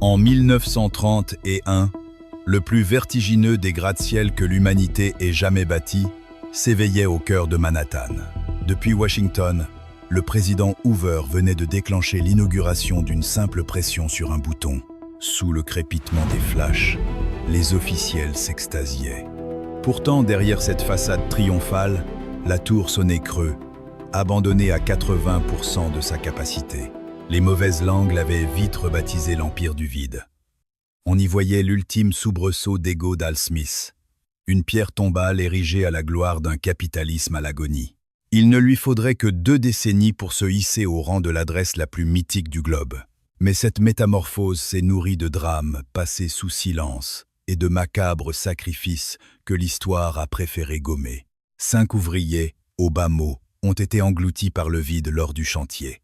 En 1931, le plus vertigineux des gratte-ciel que l'humanité ait jamais bâti s'éveillait au cœur de Manhattan. Depuis Washington, le président Hoover venait de déclencher l'inauguration d'une simple pression sur un bouton. Sous le crépitement des flashs, les officiels s'extasiaient. Pourtant, derrière cette façade triomphale, la tour sonnait creux, abandonnée à 80% de sa capacité. Les mauvaises langues l'avaient vite rebaptisé l'Empire du Vide. On y voyait l'ultime soubresaut d'ego d'Al Smith, une pierre tombale érigée à la gloire d'un capitalisme à l'agonie. Il ne lui faudrait que 2 décennies pour se hisser au rang de l'adresse la plus mythique du globe. Mais cette métamorphose s'est nourrie de drames passés sous silence et de macabres sacrifices que l'histoire a préféré gommer. 5 ouvriers, au bas mot, ont été engloutis par le vide lors du chantier.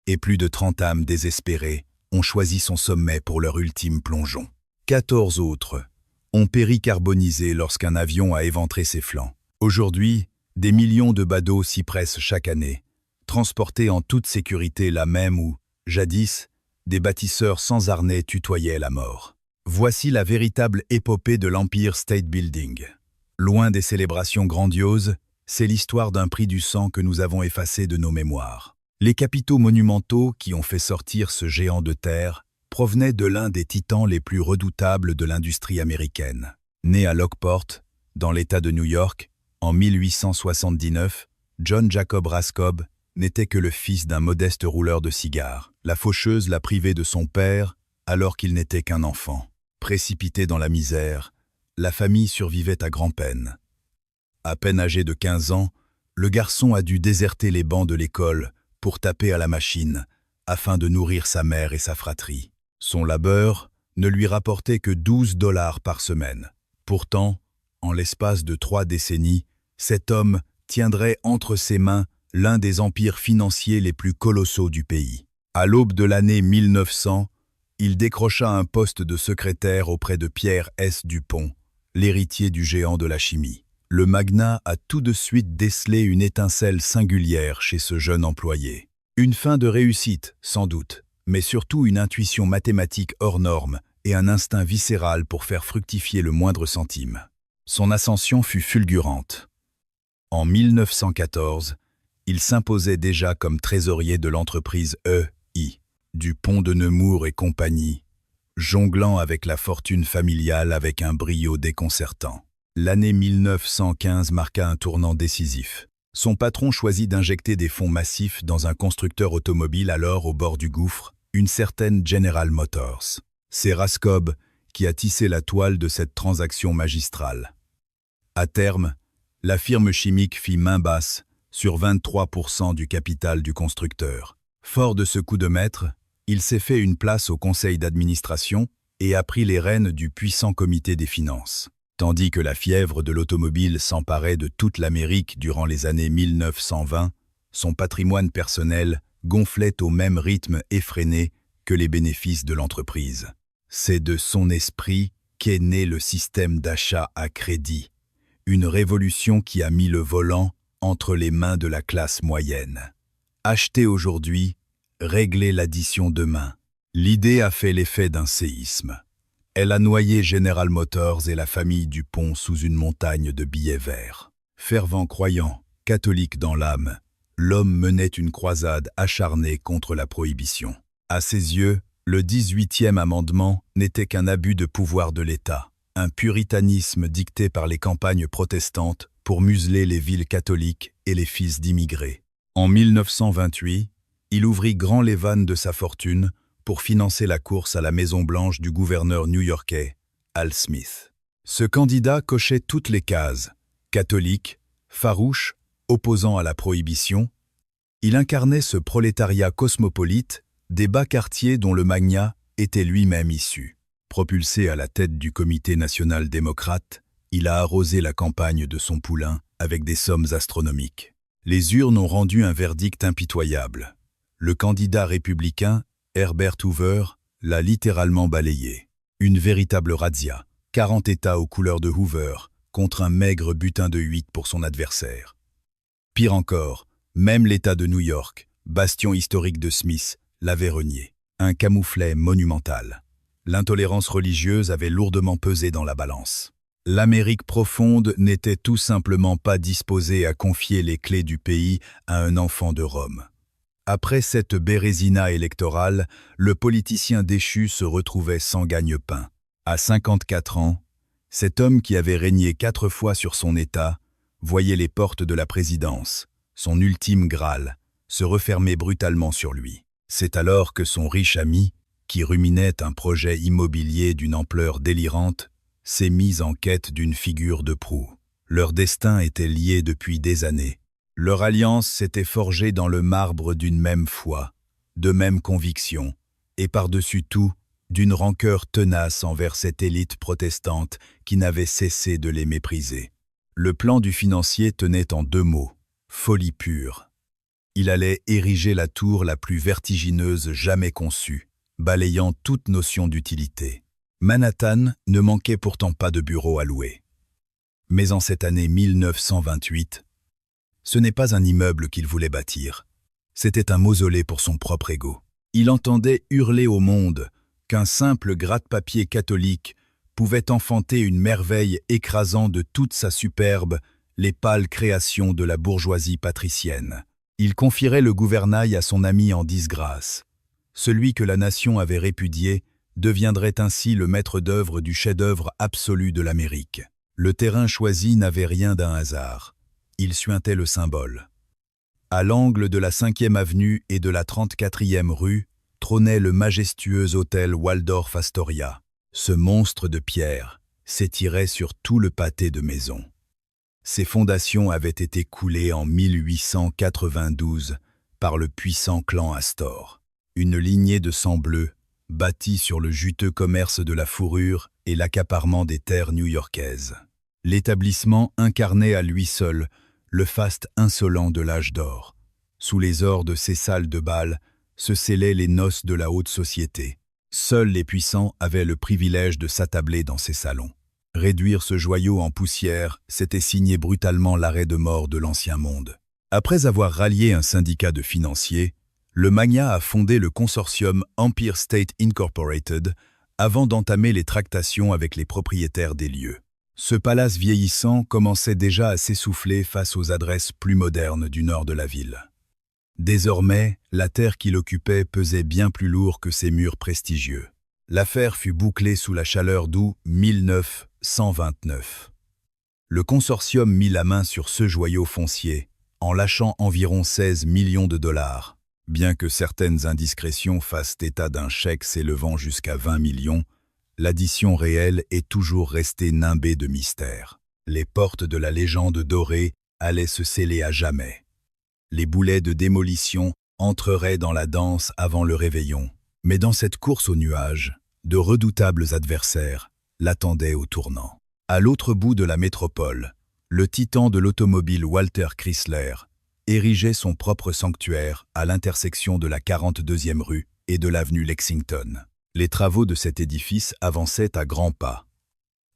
Et plus de 30 âmes désespérées ont choisi son sommet pour leur ultime plongeon. 14 autres ont péri carbonisés lorsqu'un avion a éventré ses flancs. Aujourd'hui, des millions de badauds s'y pressent chaque année, transportés en toute sécurité là même où, jadis, des bâtisseurs sans harnais tutoyaient la mort. Voici la véritable épopée de l'Empire State Building. Loin des célébrations grandioses, c'est l'histoire d'un prix du sang que nous avons effacé de nos mémoires. Les capitaux monumentaux qui ont fait sortir ce géant de terre provenaient de l'un des titans les plus redoutables de l'industrie américaine. Né à Lockport, dans l'État de New York, en 1879, John Jacob Rascob n'était que le fils d'un modeste rouleur de cigares. La faucheuse l'a privé de son père alors qu'il n'était qu'un enfant. Précipité dans la misère, la famille survivait à grand-peine. À peine âgé de 15 ans, le garçon a dû déserter les bancs de l'école pour taper à la machine, afin de nourrir sa mère et sa fratrie. Son labeur ne lui rapportait que $12 par semaine. Pourtant, en l'espace de 3 décennies, cet homme tiendrait entre ses mains l'un des empires financiers les plus colossaux du pays. À l'aube de l'année 1900, il décrocha un poste de secrétaire auprès de Pierre S. Dupont, l'héritier du géant de la chimie. Le magnat a tout de suite décelé une étincelle singulière chez ce jeune employé. Une fin de réussite, sans doute, mais surtout une intuition mathématique hors norme et un instinct viscéral pour faire fructifier le moindre centime. Son ascension fut fulgurante. En 1914, il s'imposait déjà comme trésorier de l'entreprise E.I. Dupont de Nemours et compagnie, jonglant avec la fortune familiale avec un brio déconcertant. L'année 1915 marqua un tournant décisif. Son patron choisit d'injecter des fonds massifs dans un constructeur automobile alors au bord du gouffre, une certaine General Motors. C'est Rascob qui a tissé la toile de cette transaction magistrale. À terme, la firme chimique fit main basse sur 23% du capital du constructeur. Fort de ce coup de maître, il s'est fait une place au conseil d'administration et a pris les rênes du puissant comité des finances. Tandis que la fièvre de l'automobile s'emparait de toute l'Amérique durant les années 1920, son patrimoine personnel gonflait au même rythme effréné que les bénéfices de l'entreprise. C'est de son esprit qu'est né le système d'achat à crédit, une révolution qui a mis le volant entre les mains de la classe moyenne. Acheter aujourd'hui, régler l'addition demain. L'idée a fait l'effet d'un séisme. Elle a noyé General Motors et la famille Dupont sous une montagne de billets verts. Fervent croyant, catholique dans l'âme, l'homme menait une croisade acharnée contre la prohibition. À ses yeux, le 18e amendement n'était qu'un abus de pouvoir de l'État, un puritanisme dicté par les campagnes protestantes pour museler les villes catholiques et les fils d'immigrés. En 1928, il ouvrit grand les vannes de sa fortune pour financer la course à la Maison-Blanche du gouverneur new-yorkais, Al Smith. Ce candidat cochait toutes les cases. Catholique, farouche, opposant à la prohibition, il incarnait ce prolétariat cosmopolite des bas quartiers dont le magnat était lui-même issu. Propulsé à la tête du Comité national démocrate, il a arrosé la campagne de son poulain avec des sommes astronomiques. Les urnes ont rendu un verdict impitoyable. Le candidat républicain, Herbert Hoover, l'a littéralement balayé. Une véritable razzia, 40 États aux couleurs de Hoover, contre un maigre butin de 8 pour son adversaire. Pire encore, même l'État de New York, bastion historique de Smith, l'avait renié. Un camouflet monumental. L'intolérance religieuse avait lourdement pesé dans la balance. L'Amérique profonde n'était tout simplement pas disposée à confier les clés du pays à un enfant de Rome. Après cette bérésina électorale, le politicien déchu se retrouvait sans gagne-pain. À 54 ans, cet homme qui avait régné 4 fois sur son État voyait les portes de la présidence, son ultime Graal, se refermer brutalement sur lui. C'est alors que son riche ami, qui ruminait un projet immobilier d'une ampleur délirante, s'est mis en quête d'une figure de proue. Leur destin était lié depuis des années. Leur alliance s'était forgée dans le marbre d'une même foi, de mêmes convictions, et par-dessus tout, d'une rancœur tenace envers cette élite protestante qui n'avait cessé de les mépriser. Le plan du financier tenait en 2 mots, folie pure. Il allait ériger la tour la plus vertigineuse jamais conçue, balayant toute notion d'utilité. Manhattan ne manquait pourtant pas de bureaux à louer. Mais en cette année 1928, ce n'est pas un immeuble qu'il voulait bâtir, c'était un mausolée pour son propre ego. Il entendait hurler au monde qu'un simple gratte-papier catholique pouvait enfanter une merveille écrasant de toute sa superbe les pâles créations de la bourgeoisie patricienne. Il confierait le gouvernail à son ami en disgrâce. Celui que la nation avait répudié deviendrait ainsi le maître d'œuvre du chef-d'œuvre absolu de l'Amérique. Le terrain choisi n'avait rien d'un hasard. Il suintait le symbole. À l'angle de la 5e avenue et de la 34e rue trônait le majestueux hôtel Waldorf Astoria. Ce monstre de pierre s'étirait sur tout le pâté de maisons. Ses fondations avaient été coulées en 1892 par le puissant clan Astor, une lignée de sang bleu bâtie sur le juteux commerce de la fourrure et l'accaparement des terres new-yorkaises. L'établissement incarnait à lui seul le faste insolent de l'âge d'or. Sous les ors de ces salles de bal se scellaient les noces de la haute société. Seuls les puissants avaient le privilège de s'attabler dans ces salons. Réduire ce joyau en poussière, c'était signer brutalement l'arrêt de mort de l'ancien monde. Après avoir rallié un syndicat de financiers, le magnat a fondé le consortium Empire State Incorporated avant d'entamer les tractations avec les propriétaires des lieux. Ce palace vieillissant commençait déjà à s'essouffler face aux adresses plus modernes du nord de la ville. Désormais, la terre qu'il occupait pesait bien plus lourd que ses murs prestigieux. L'affaire fut bouclée sous la chaleur d'août 1929. Le consortium mit la main sur ce joyau foncier, en lâchant environ 16 millions de dollars. Bien que certaines indiscrétions fassent état d'un chèque s'élevant jusqu'à 20 millions, l'addition réelle est toujours restée nimbée de mystère. Les portes de la légende dorée allaient se sceller à jamais. Les boulets de démolition entreraient dans la danse avant le réveillon. Mais dans cette course aux nuages, de redoutables adversaires l'attendaient au tournant. À l'autre bout de la métropole, le titan de l'automobile Walter Chrysler érigeait son propre sanctuaire à l'intersection de la 42e rue et de l'avenue Lexington. Les travaux de cet édifice avançaient à grands pas.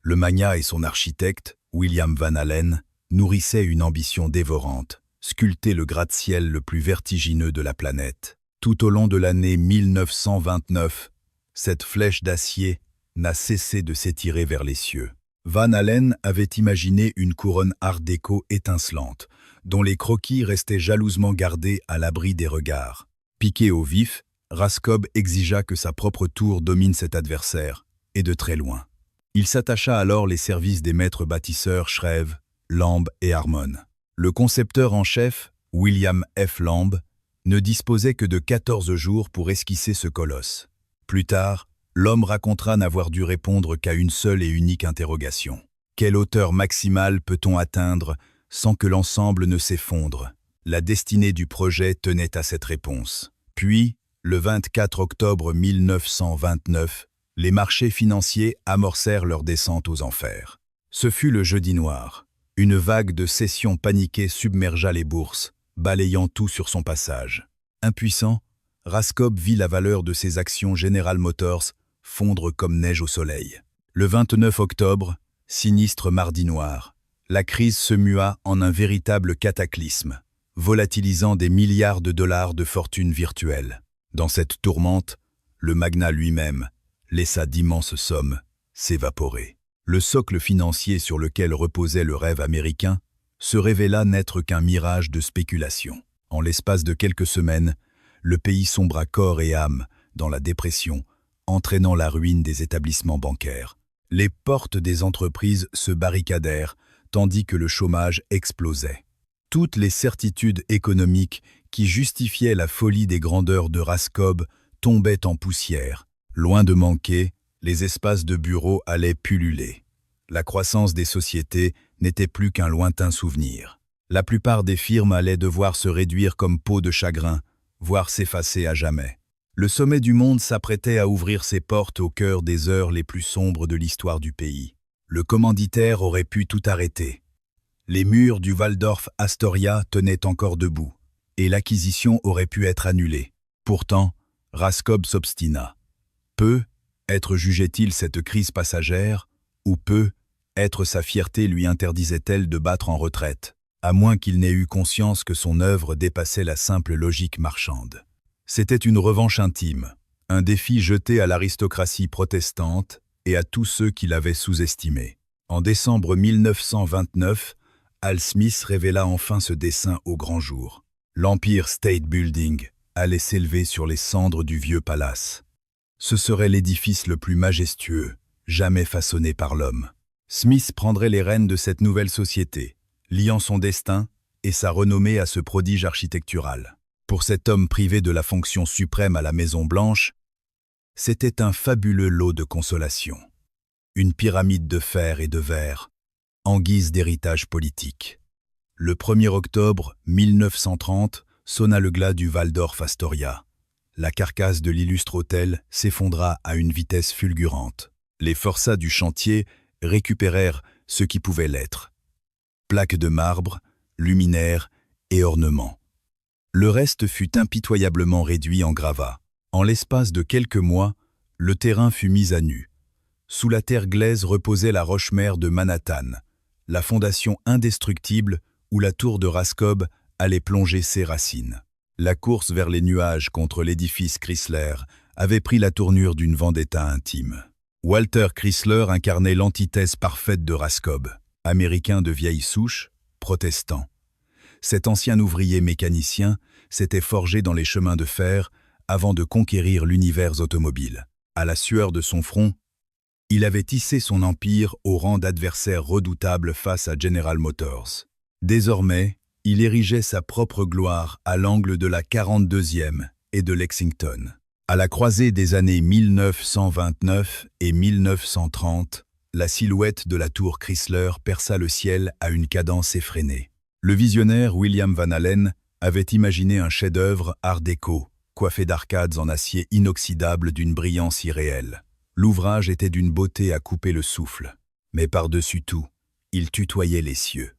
Le magnat et son architecte, William Van Allen, nourrissaient une ambition dévorante, sculpter le gratte-ciel le plus vertigineux de la planète. Tout au long de l'année 1929, cette flèche d'acier n'a cessé de s'étirer vers les cieux. Van Allen avait imaginé une couronne art déco étincelante, dont les croquis restaient jalousement gardés à l'abri des regards. Piqué au vif, Raskob exigea que sa propre tour domine cet adversaire, et de très loin. Il s'attacha alors les services des maîtres bâtisseurs Shreve, Lamb et Harmon. Le concepteur en chef, William F. Lamb, ne disposait que de 14 jours pour esquisser ce colosse. Plus tard, l'homme racontera n'avoir dû répondre qu'à une seule et unique interrogation. Quelle hauteur maximale peut-on atteindre sans que l'ensemble ne s'effondre? La destinée du projet tenait à cette réponse. Puis, le 24 octobre 1929, les marchés financiers amorcèrent leur descente aux enfers. Ce fut le jeudi noir. Une vague de cessions paniquées submergea les bourses, balayant tout sur son passage. Impuissant, Raskob vit la valeur de ses actions General Motors fondre comme neige au soleil. Le 29 octobre, sinistre mardi noir, la crise se mua en un véritable cataclysme, volatilisant des milliards de dollars de fortune virtuelle. Dans cette tourmente, le magnat lui-même, laissa d'immenses sommes s'évaporer. Le socle financier sur lequel reposait le rêve américain se révéla n'être qu'un mirage de spéculation. En l'espace de quelques semaines, le pays sombra corps et âme dans la dépression, entraînant la ruine des établissements bancaires. Les portes des entreprises se barricadèrent, tandis que le chômage explosait. Toutes les certitudes économiques qui justifiaient la folie des grandeurs de Raskob tombaient en poussière. Loin de manquer, les espaces de bureaux allaient pulluler. La croissance des sociétés n'était plus qu'un lointain souvenir. La plupart des firmes allaient devoir se réduire comme peau de chagrin, voire s'effacer à jamais. Le sommet du monde s'apprêtait à ouvrir ses portes au cœur des heures les plus sombres de l'histoire du pays. Le commanditaire aurait pu tout arrêter. Les murs du Waldorf Astoria tenaient encore debout, et l'acquisition aurait pu être annulée. Pourtant, Raskob s'obstina. Peu être jugeait-il cette crise passagère, ou peu être sa fierté lui interdisait-elle de battre en retraite, à moins qu'il n'ait eu conscience que son œuvre dépassait la simple logique marchande. C'était une revanche intime, un défi jeté à l'aristocratie protestante et à tous ceux qui l'avaient sous-estimé. En décembre 1929, Al Smith révéla enfin ce dessin au grand jour. L'Empire State Building allait s'élever sur les cendres du vieux palace. Ce serait l'édifice le plus majestueux, jamais façonné par l'homme. Smith prendrait les rênes de cette nouvelle société, liant son destin et sa renommée à ce prodige architectural. Pour cet homme privé de la fonction suprême à la Maison-Blanche, c'était un fabuleux lot de consolation. Une pyramide de fer et de verre, en guise d'héritage politique. Le 1er octobre 1930 sonna le glas du Waldorf Astoria. La carcasse de l'illustre hôtel s'effondra à une vitesse fulgurante. Les forçats du chantier récupérèrent ce qui pouvait l'être. Plaques de marbre, luminaires et ornements. Le reste fut impitoyablement réduit en gravats. En l'espace de quelques mois, le terrain fut mis à nu. Sous la terre glaise reposait la roche-mère de Manhattan, la fondation indestructible où la tour de Raskob allait plonger ses racines. La course vers les nuages contre l'édifice Chrysler avait pris la tournure d'une vendetta intime. Walter Chrysler incarnait l'antithèse parfaite de Raskob, américain de vieille souche, protestant. Cet ancien ouvrier mécanicien s'était forgé dans les chemins de fer avant de conquérir l'univers automobile. À la sueur de son front, il avait tissé son empire au rang d'adversaire redoutable face à General Motors. Désormais, il érigeait sa propre gloire à l'angle de la 42e et de Lexington. À la croisée des années 1929 et 1930, la silhouette de la tour Chrysler perça le ciel à une cadence effrénée. Le visionnaire William Van Allen avait imaginé un chef-d'œuvre art déco, coiffé d'arcades en acier inoxydable d'une brillance irréelle. L'ouvrage était d'une beauté à couper le souffle, mais par-dessus tout, il tutoyait les cieux.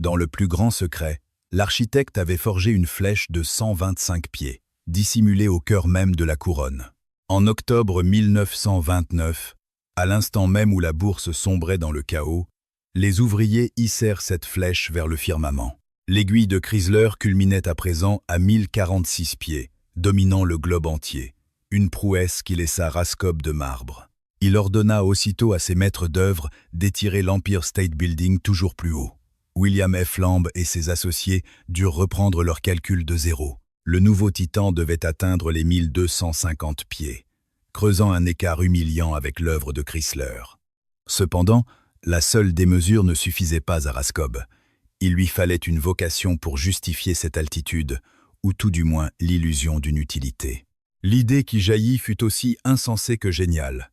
Dans le plus grand secret, l'architecte avait forgé une flèche de 125 pieds, dissimulée au cœur même de la couronne. En octobre 1929, à l'instant même où la bourse sombrait dans le chaos, les ouvriers hissèrent cette flèche vers le firmament. L'aiguille de Chrysler culminait à présent à 1046 pieds, dominant le globe entier, une prouesse qui laissa Raskob de marbre. Il ordonna aussitôt à ses maîtres d'œuvre d'étirer l'Empire State Building toujours plus haut. William F. Lamb et ses associés durent reprendre leurs calculs de zéro. Le nouveau titan devait atteindre les 1250 pieds, creusant un écart humiliant avec l'œuvre de Chrysler. Cependant, la seule démesure ne suffisait pas à Raskob. Il lui fallait une vocation pour justifier cette altitude, ou tout du moins l'illusion d'une utilité. L'idée qui jaillit fut aussi insensée que géniale.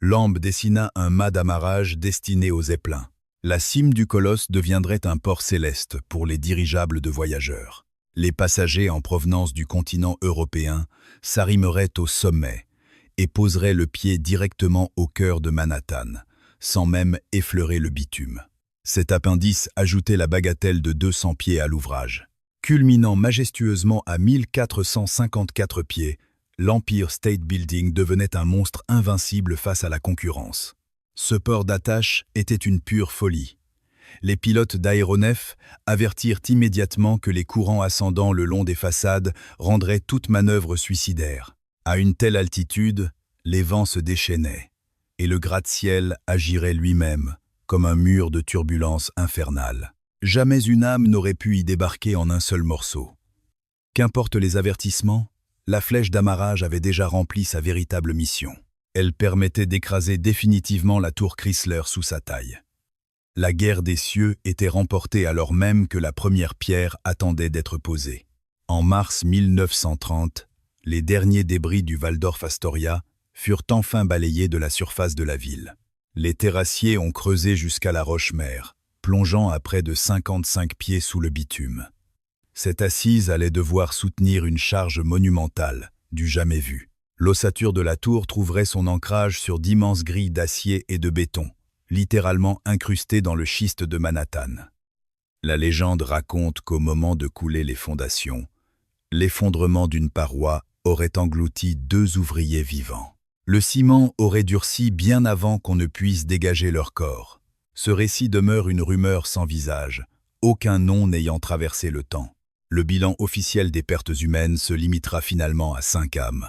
Lamb dessina un mât d'amarrage destiné aux zeppelins. La cime du colosse deviendrait un port céleste pour les dirigeables de voyageurs. Les passagers en provenance du continent européen s'arrimeraient au sommet et poseraient le pied directement au cœur de Manhattan, sans même effleurer le bitume. Cet appendice ajoutait la bagatelle de 200 pieds à l'ouvrage. Culminant majestueusement à 1454 pieds, l'Empire State Building devenait un monstre invincible face à la concurrence. Ce port d'attache était une pure folie. Les pilotes d'aéronefs avertirent immédiatement que les courants ascendants le long des façades rendraient toute manœuvre suicidaire. À une telle altitude, les vents se déchaînaient, et le gratte-ciel agirait lui-même, comme un mur de turbulence infernale. Jamais une âme n'aurait pu y débarquer en un seul morceau. Qu'importe les avertissements, la flèche d'amarrage avait déjà rempli sa véritable mission. Elle permettait d'écraser définitivement la tour Chrysler sous sa taille. La guerre des cieux était remportée alors même que la première pierre attendait d'être posée. En mars 1930, les derniers débris du Waldorf Astoria furent enfin balayés de la surface de la ville. Les terrassiers ont creusé jusqu'à la roche-mère, plongeant à près de 55 pieds sous le bitume. Cette assise allait devoir soutenir une charge monumentale, du jamais vu. L'ossature de la tour trouverait son ancrage sur d'immenses grilles d'acier et de béton, littéralement incrustées dans le schiste de Manhattan. La légende raconte qu'au moment de couler les fondations, l'effondrement d'une paroi aurait englouti 2 ouvriers vivants. Le ciment aurait durci bien avant qu'on ne puisse dégager leur corps. Ce récit demeure une rumeur sans visage, aucun nom n'ayant traversé le temps. Le bilan officiel des pertes humaines se limitera finalement à 5 âmes.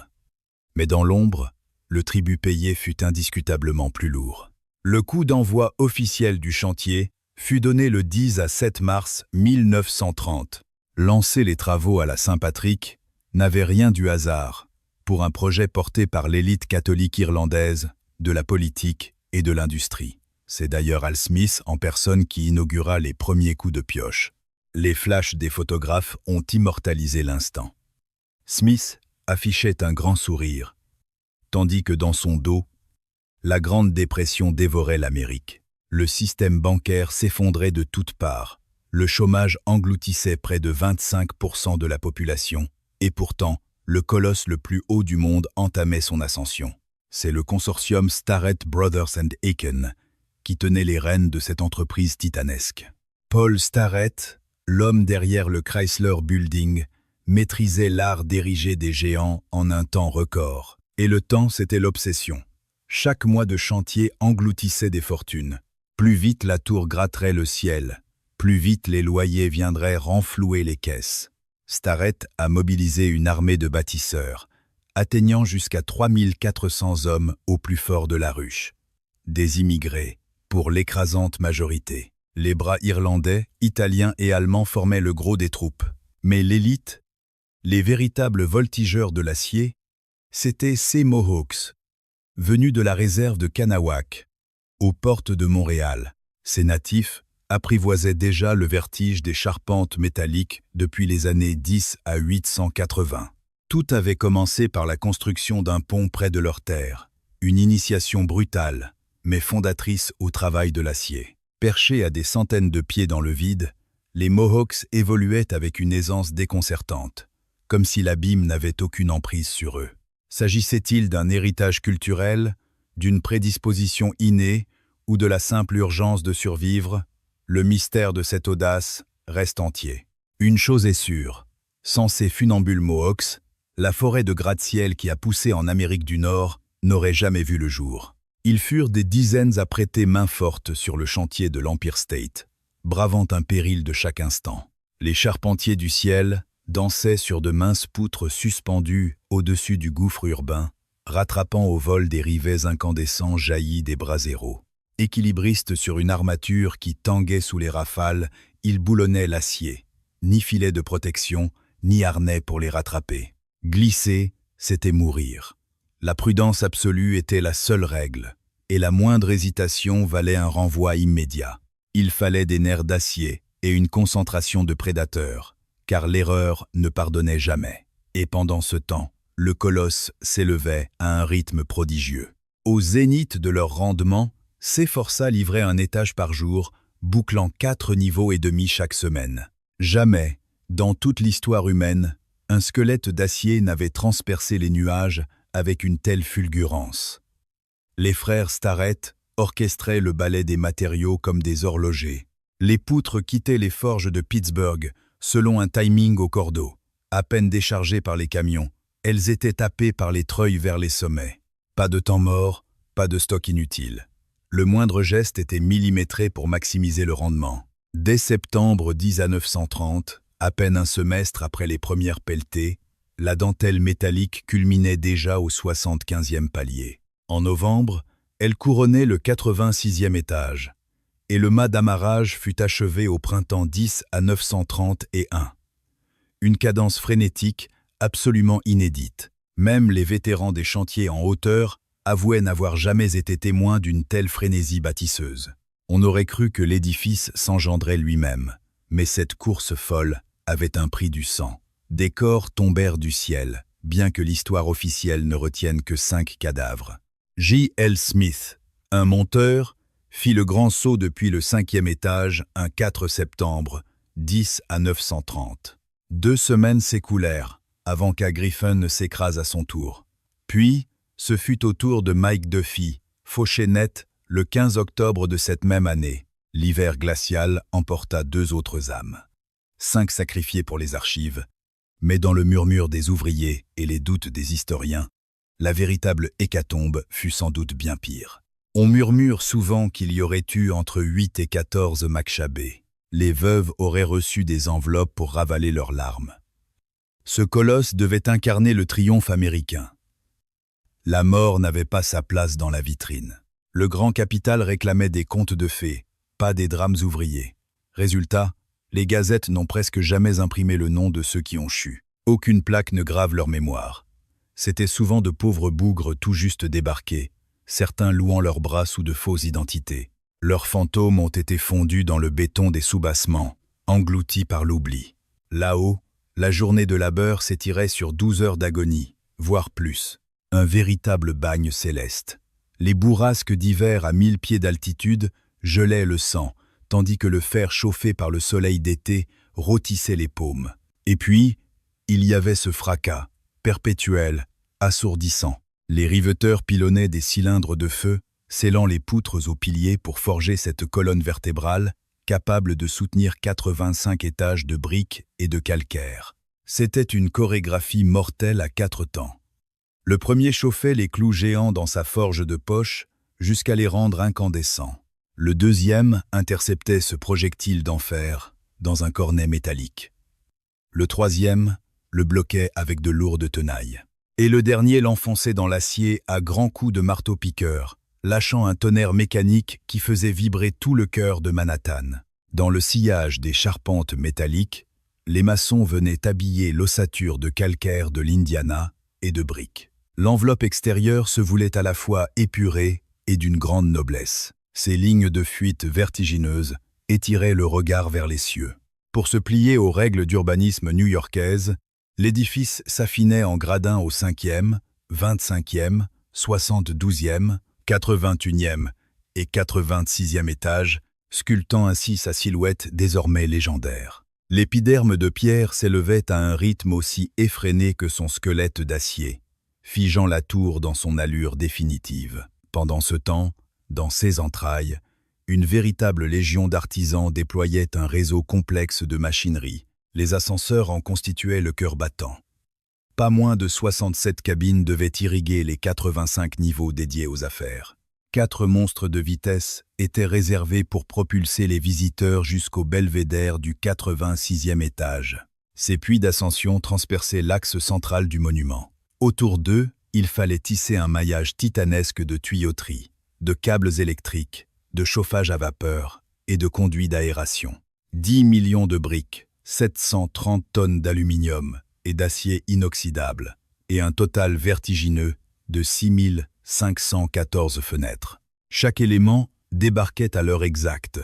Mais dans l'ombre, le tribut payé fut indiscutablement plus lourd. Le coup d'envoi officiel du chantier fut donné le 10 à 7 mars 1930. Lancer les travaux à la Saint-Patrick n'avait rien du hasard pour un projet porté par l'élite catholique irlandaise, de la politique et de l'industrie. C'est d'ailleurs Al Smith en personne qui inaugura les premiers coups de pioche. Les flashs des photographes ont immortalisé l'instant. Smith affichait un grand sourire, tandis que dans son dos, la Grande Dépression dévorait l'Amérique. Le système bancaire s'effondrait de toutes parts. Le chômage engloutissait près de 25% de la population, et pourtant, le colosse le plus haut du monde entamait son ascension. C'est le consortium Starrett Brothers & Aiken qui tenait les rênes de cette entreprise titanesque. Paul Starrett, l'homme derrière le Chrysler Building, maîtrisait l'art d'ériger des géants en un temps record. Et le temps, c'était l'obsession. Chaque mois de chantier engloutissait des fortunes. Plus vite la tour gratterait le ciel, plus vite les loyers viendraient renflouer les caisses. Starrett a mobilisé une armée de bâtisseurs, atteignant jusqu'à 3400 hommes au plus fort de la ruche. Des immigrés, pour l'écrasante majorité. Les bras irlandais, italiens et allemands formaient le gros des troupes. Mais l'élite, les véritables voltigeurs de l'acier, c'étaient ces Mohawks, venus de la réserve de Kanawak, aux portes de Montréal. Ces natifs apprivoisaient déjà le vertige des charpentes métalliques depuis les années 10 à 880. Tout avait commencé par la construction d'un pont près de leur terre, une initiation brutale, mais fondatrice au travail de l'acier. Perchés à des centaines de pieds dans le vide, les Mohawks évoluaient avec une aisance déconcertante, comme si l'abîme n'avait aucune emprise sur eux. S'agissait-il d'un héritage culturel, d'une prédisposition innée ou de la simple urgence de survivre? Le mystère de cette audace reste entier. Une chose est sûre, sans ces funambules Mohawks, la forêt de gratte-ciel qui a poussé en Amérique du Nord n'aurait jamais vu le jour. Ils furent des dizaines à prêter main forte sur le chantier de l'Empire State, bravant un péril de chaque instant. Les charpentiers du ciel dansaient sur de minces poutres suspendues au-dessus du gouffre urbain, rattrapant au vol des rivets incandescents jaillis des braseros. Équilibristes sur une armature qui tanguait sous les rafales, ils boulonnaient l'acier. Ni filet de protection, ni harnais pour les rattraper. Glisser, c'était mourir. La prudence absolue était la seule règle, et la moindre hésitation valait un renvoi immédiat. Il fallait des nerfs d'acier et une concentration de prédateurs, car l'erreur ne pardonnait jamais. Et pendant ce temps, le colosse s'élevait à un rythme prodigieux. Au zénith de leur rendement, ces forçats livraient un étage par jour, bouclant 4 niveaux et demi chaque semaine. Jamais, dans toute l'histoire humaine, un squelette d'acier n'avait transpercé les nuages avec une telle fulgurance. Les frères Starrett orchestraient le ballet des matériaux comme des horlogers. Les poutres quittaient les forges de Pittsburgh selon un timing au cordeau. À peine déchargées par les camions, elles étaient tapées par les treuils vers les sommets. Pas de temps mort, pas de stock inutile. Le moindre geste était millimétré pour maximiser le rendement. Dès septembre 1930, à peine un semestre après les premières pelletées, la dentelle métallique culminait déjà au 75e palier. En novembre, elle couronnait le 86e étage, et le mât d'amarrage fut achevé au printemps 10 à 931. Une cadence frénétique, absolument inédite. Même les vétérans des chantiers en hauteur avouaient n'avoir jamais été témoins d'une telle frénésie bâtisseuse. On aurait cru que l'édifice s'engendrait lui-même, mais cette course folle avait un prix du sang. Des corps tombèrent du ciel, bien que l'histoire officielle ne retienne que 5 cadavres. J.L. Smith, un monteur, fit le grand saut depuis le 5e étage un 4 septembre, 10 à 930. 2 semaines s'écoulèrent avant qu'à Griffin ne s'écrase à son tour. Puis, ce fut au tour de Mike Duffy, fauché net le 15 octobre de cette même année. L'hiver glacial emporta 2 autres âmes. 5 sacrifiés pour les archives, mais dans le murmure des ouvriers et les doutes des historiens, la véritable hécatombe fut sans doute bien pire. On murmure souvent qu'il y aurait eu entre 8 et 14 Machabées. Les veuves auraient reçu des enveloppes pour ravaler leurs larmes. Ce colosse devait incarner le triomphe américain. La mort n'avait pas sa place dans la vitrine. Le grand capital réclamait des contes de fées, pas des drames ouvriers. Résultat, les gazettes n'ont presque jamais imprimé le nom de ceux qui ont chu. Aucune plaque ne grave leur mémoire. C'étaient souvent de pauvres bougres tout juste débarqués, certains louant leurs bras sous de fausses identités. Leurs fantômes ont été fondus dans le béton des soubassements, engloutis par l'oubli. Là-haut, la journée de labeur s'étirait sur 12 heures d'agonie, voire plus. Un véritable bagne céleste. Les bourrasques d'hiver à 1000 pieds d'altitude gelaient le sang, tandis que le fer chauffé par le soleil d'été rôtissait les paumes. Et puis, il y avait ce fracas, perpétuel, assourdissant. Les riveteurs pilonnaient des cylindres de feu, scellant les poutres aux piliers pour forger cette colonne vertébrale, capable de soutenir 85 étages de briques et de calcaire. C'était une chorégraphie mortelle à 4 temps. Le premier chauffait les clous géants dans sa forge de poche jusqu'à les rendre incandescents. Le deuxième interceptait ce projectile d'enfer dans un cornet métallique. Le troisième le bloquait avec de lourdes tenailles. Et le dernier l'enfonçait dans l'acier à grands coups de marteau-piqueur, lâchant un tonnerre mécanique qui faisait vibrer tout le cœur de Manhattan. Dans le sillage des charpentes métalliques, les maçons venaient habiller l'ossature de calcaire de l'Indiana et de briques. L'enveloppe extérieure se voulait à la fois épurée et d'une grande noblesse. Ces lignes de fuite vertigineuses étiraient le regard vers les cieux. Pour se plier aux règles d'urbanisme new-yorkaises, l'édifice s'affinait en gradins au 5e, 25e, 72e, 81e et 86e étage, sculptant ainsi sa silhouette désormais légendaire. L'épiderme de pierre s'élevait à un rythme aussi effréné que son squelette d'acier, figeant la tour dans son allure définitive. Pendant ce temps, dans ses entrailles, une véritable légion d'artisans déployait un réseau complexe de machinerie. Les ascenseurs en constituaient le cœur battant. Pas moins de 67 cabines devaient irriguer les 85 niveaux dédiés aux affaires. 4 monstres de vitesse étaient réservés pour propulser les visiteurs jusqu'au belvédère du 86e étage. Ces puits d'ascension transperçaient l'axe central du monument. Autour d'eux, il fallait tisser un maillage titanesque de tuyauterie, de câbles électriques, de chauffage à vapeur et de conduits d'aération. 10 millions de briques, 730 tonnes d'aluminium et d'acier inoxydable, et un total vertigineux de 6514 fenêtres. Chaque élément débarquait à l'heure exacte.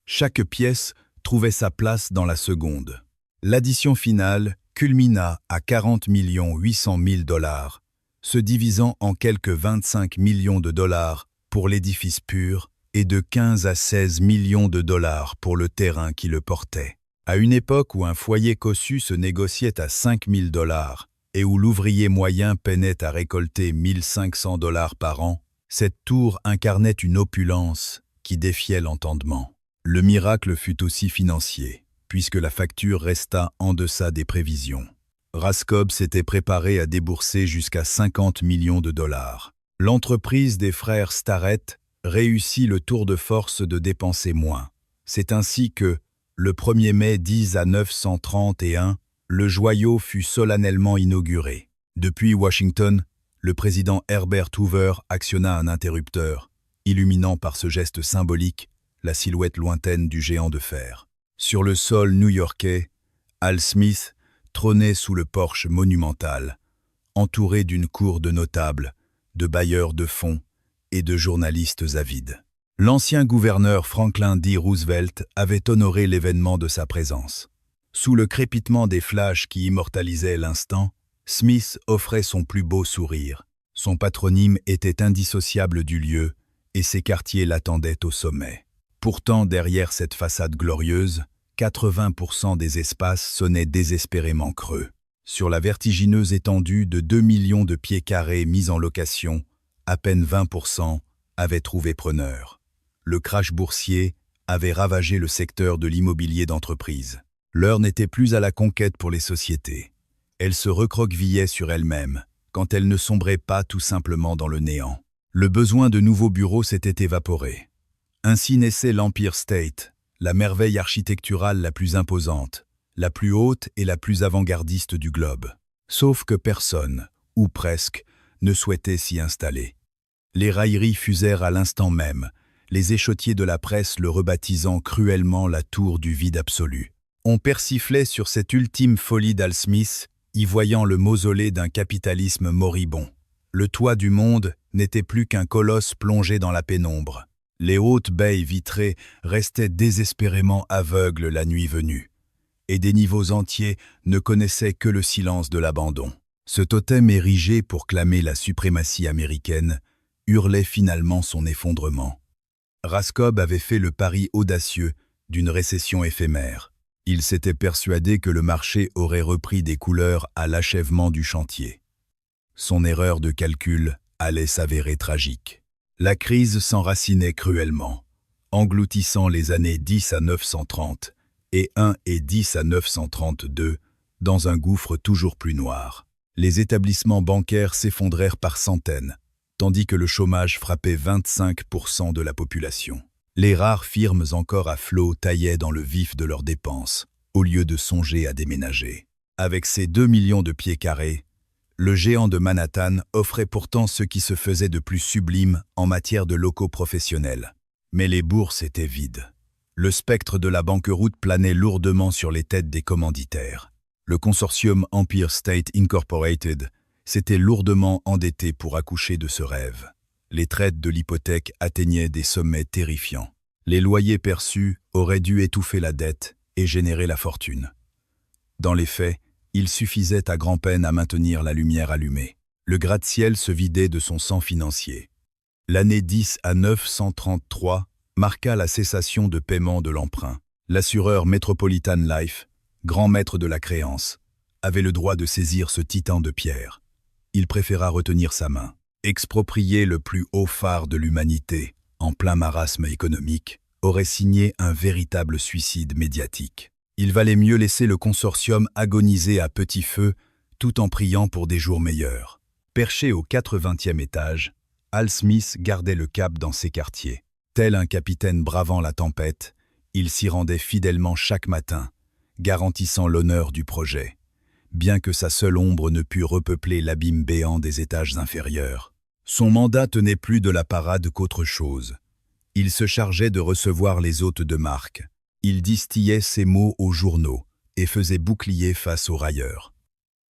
Chaque pièce trouvait sa place dans la seconde. L'addition finale culmina à 40 800 000 $, se divisant en quelques 25 millions de dollars pour l'édifice pur et de 15 à 16 millions de dollars pour le terrain qui le portait. À une époque où un foyer cossu se négociait à 5 000 $ et où l'ouvrier moyen peinait à récolter 1 500 $ par an, cette tour incarnait une opulence qui défiait l'entendement. Le miracle fut aussi financier, puisque la facture resta en deçà des prévisions. Raskob s'était préparé à débourser jusqu'à 50 millions de $. L'entreprise des frères Starrett réussit le tour de force de dépenser moins. C'est ainsi que, le 1er mai 10 à 931, le joyau fut solennellement inauguré. Depuis Washington, le président Herbert Hoover actionna un interrupteur, illuminant par ce geste symbolique la silhouette lointaine du géant de fer. Sur le sol new-yorkais, Al Smith trônait sous le porche monumental, entouré d'une cour de notables, de bailleurs de fonds et de journalistes avides. L'ancien gouverneur Franklin D. Roosevelt avait honoré l'événement de sa présence. Sous le crépitement des flashs qui immortalisaient l'instant, Smith offrait son plus beau sourire. Son patronyme était indissociable du lieu et ses quartiers l'attendaient au sommet. Pourtant, derrière cette façade glorieuse, 80% des espaces sonnaient désespérément creux. Sur la vertigineuse étendue de 2 millions de pieds carrés mis en location, à peine 20% avaient trouvé preneur. Le crash boursier avait ravagé le secteur de l'immobilier d'entreprise. L'heure n'était plus à la conquête pour les sociétés. Elles se recroquevillaient sur elles-mêmes, quand elles ne sombraient pas tout simplement dans le néant. Le besoin de nouveaux bureaux s'était évaporé. Ainsi naissait l'Empire State, la merveille architecturale la plus imposante, la plus haute et la plus avant-gardiste du globe. Sauf que personne, ou presque, ne souhaitait s'y installer. Les railleries fusèrent à l'instant même, les échotiers de la presse le rebaptisant cruellement la tour du vide absolu. On persiflait sur cette ultime folie d'Al Smith, y voyant le mausolée d'un capitalisme moribond. Le toit du monde n'était plus qu'un colosse plongé dans la pénombre. Les hautes baies vitrées restaient désespérément aveugles la nuit venue, et des niveaux entiers ne connaissaient que le silence de l'abandon. Ce totem érigé pour clamer la suprématie américaine hurlait finalement son effondrement. Raskob avait fait le pari audacieux d'une récession éphémère. Il s'était persuadé que le marché aurait repris des couleurs à l'achèvement du chantier. Son erreur de calcul allait s'avérer tragique. La crise s'enracinait cruellement, engloutissant les années 10 à 930 et 1 et 10 à 932 dans un gouffre toujours plus noir. Les établissements bancaires s'effondrèrent par centaines, tandis que le chômage frappait 25% de la population. Les rares firmes encore à flot taillaient dans le vif de leurs dépenses, au lieu de songer à déménager. Avec ses 2 millions de pieds carrés, le géant de Manhattan offrait pourtant ce qui se faisait de plus sublime en matière de locaux professionnels. Mais les bourses étaient vides. Le spectre de la banqueroute planait lourdement sur les têtes des commanditaires. Le consortium Empire State Incorporated s'était lourdement endetté pour accoucher de ce rêve. Les traites de l'hypothèque atteignaient des sommets terrifiants. Les loyers perçus auraient dû étouffer la dette et générer la fortune. Dans les faits, il suffisait à grand-peine à maintenir la lumière allumée. Le gratte-ciel se vidait de son sang financier. L'année 10 à 933 marqua la cessation de paiement de l'emprunt. L'assureur Metropolitan Life, grand maître de la créance, avait le droit de saisir ce titan de pierre. Il préféra retenir sa main. Exproprier le plus haut phare de l'humanité, en plein marasme économique, aurait signé un véritable suicide médiatique. Il valait mieux laisser le consortium agoniser à petit feu, tout en priant pour des jours meilleurs. Perché au 80e étage, Al Smith gardait le cap dans ses quartiers. Tel un capitaine bravant la tempête, il s'y rendait fidèlement chaque matin, garantissant l'honneur du projet, bien que sa seule ombre ne pût repeupler l'abîme béant des étages inférieurs. Son mandat tenait plus de la parade qu'autre chose. Il se chargeait de recevoir les hôtes de marque. Il distillait ses mots aux journaux et faisait bouclier face aux railleurs.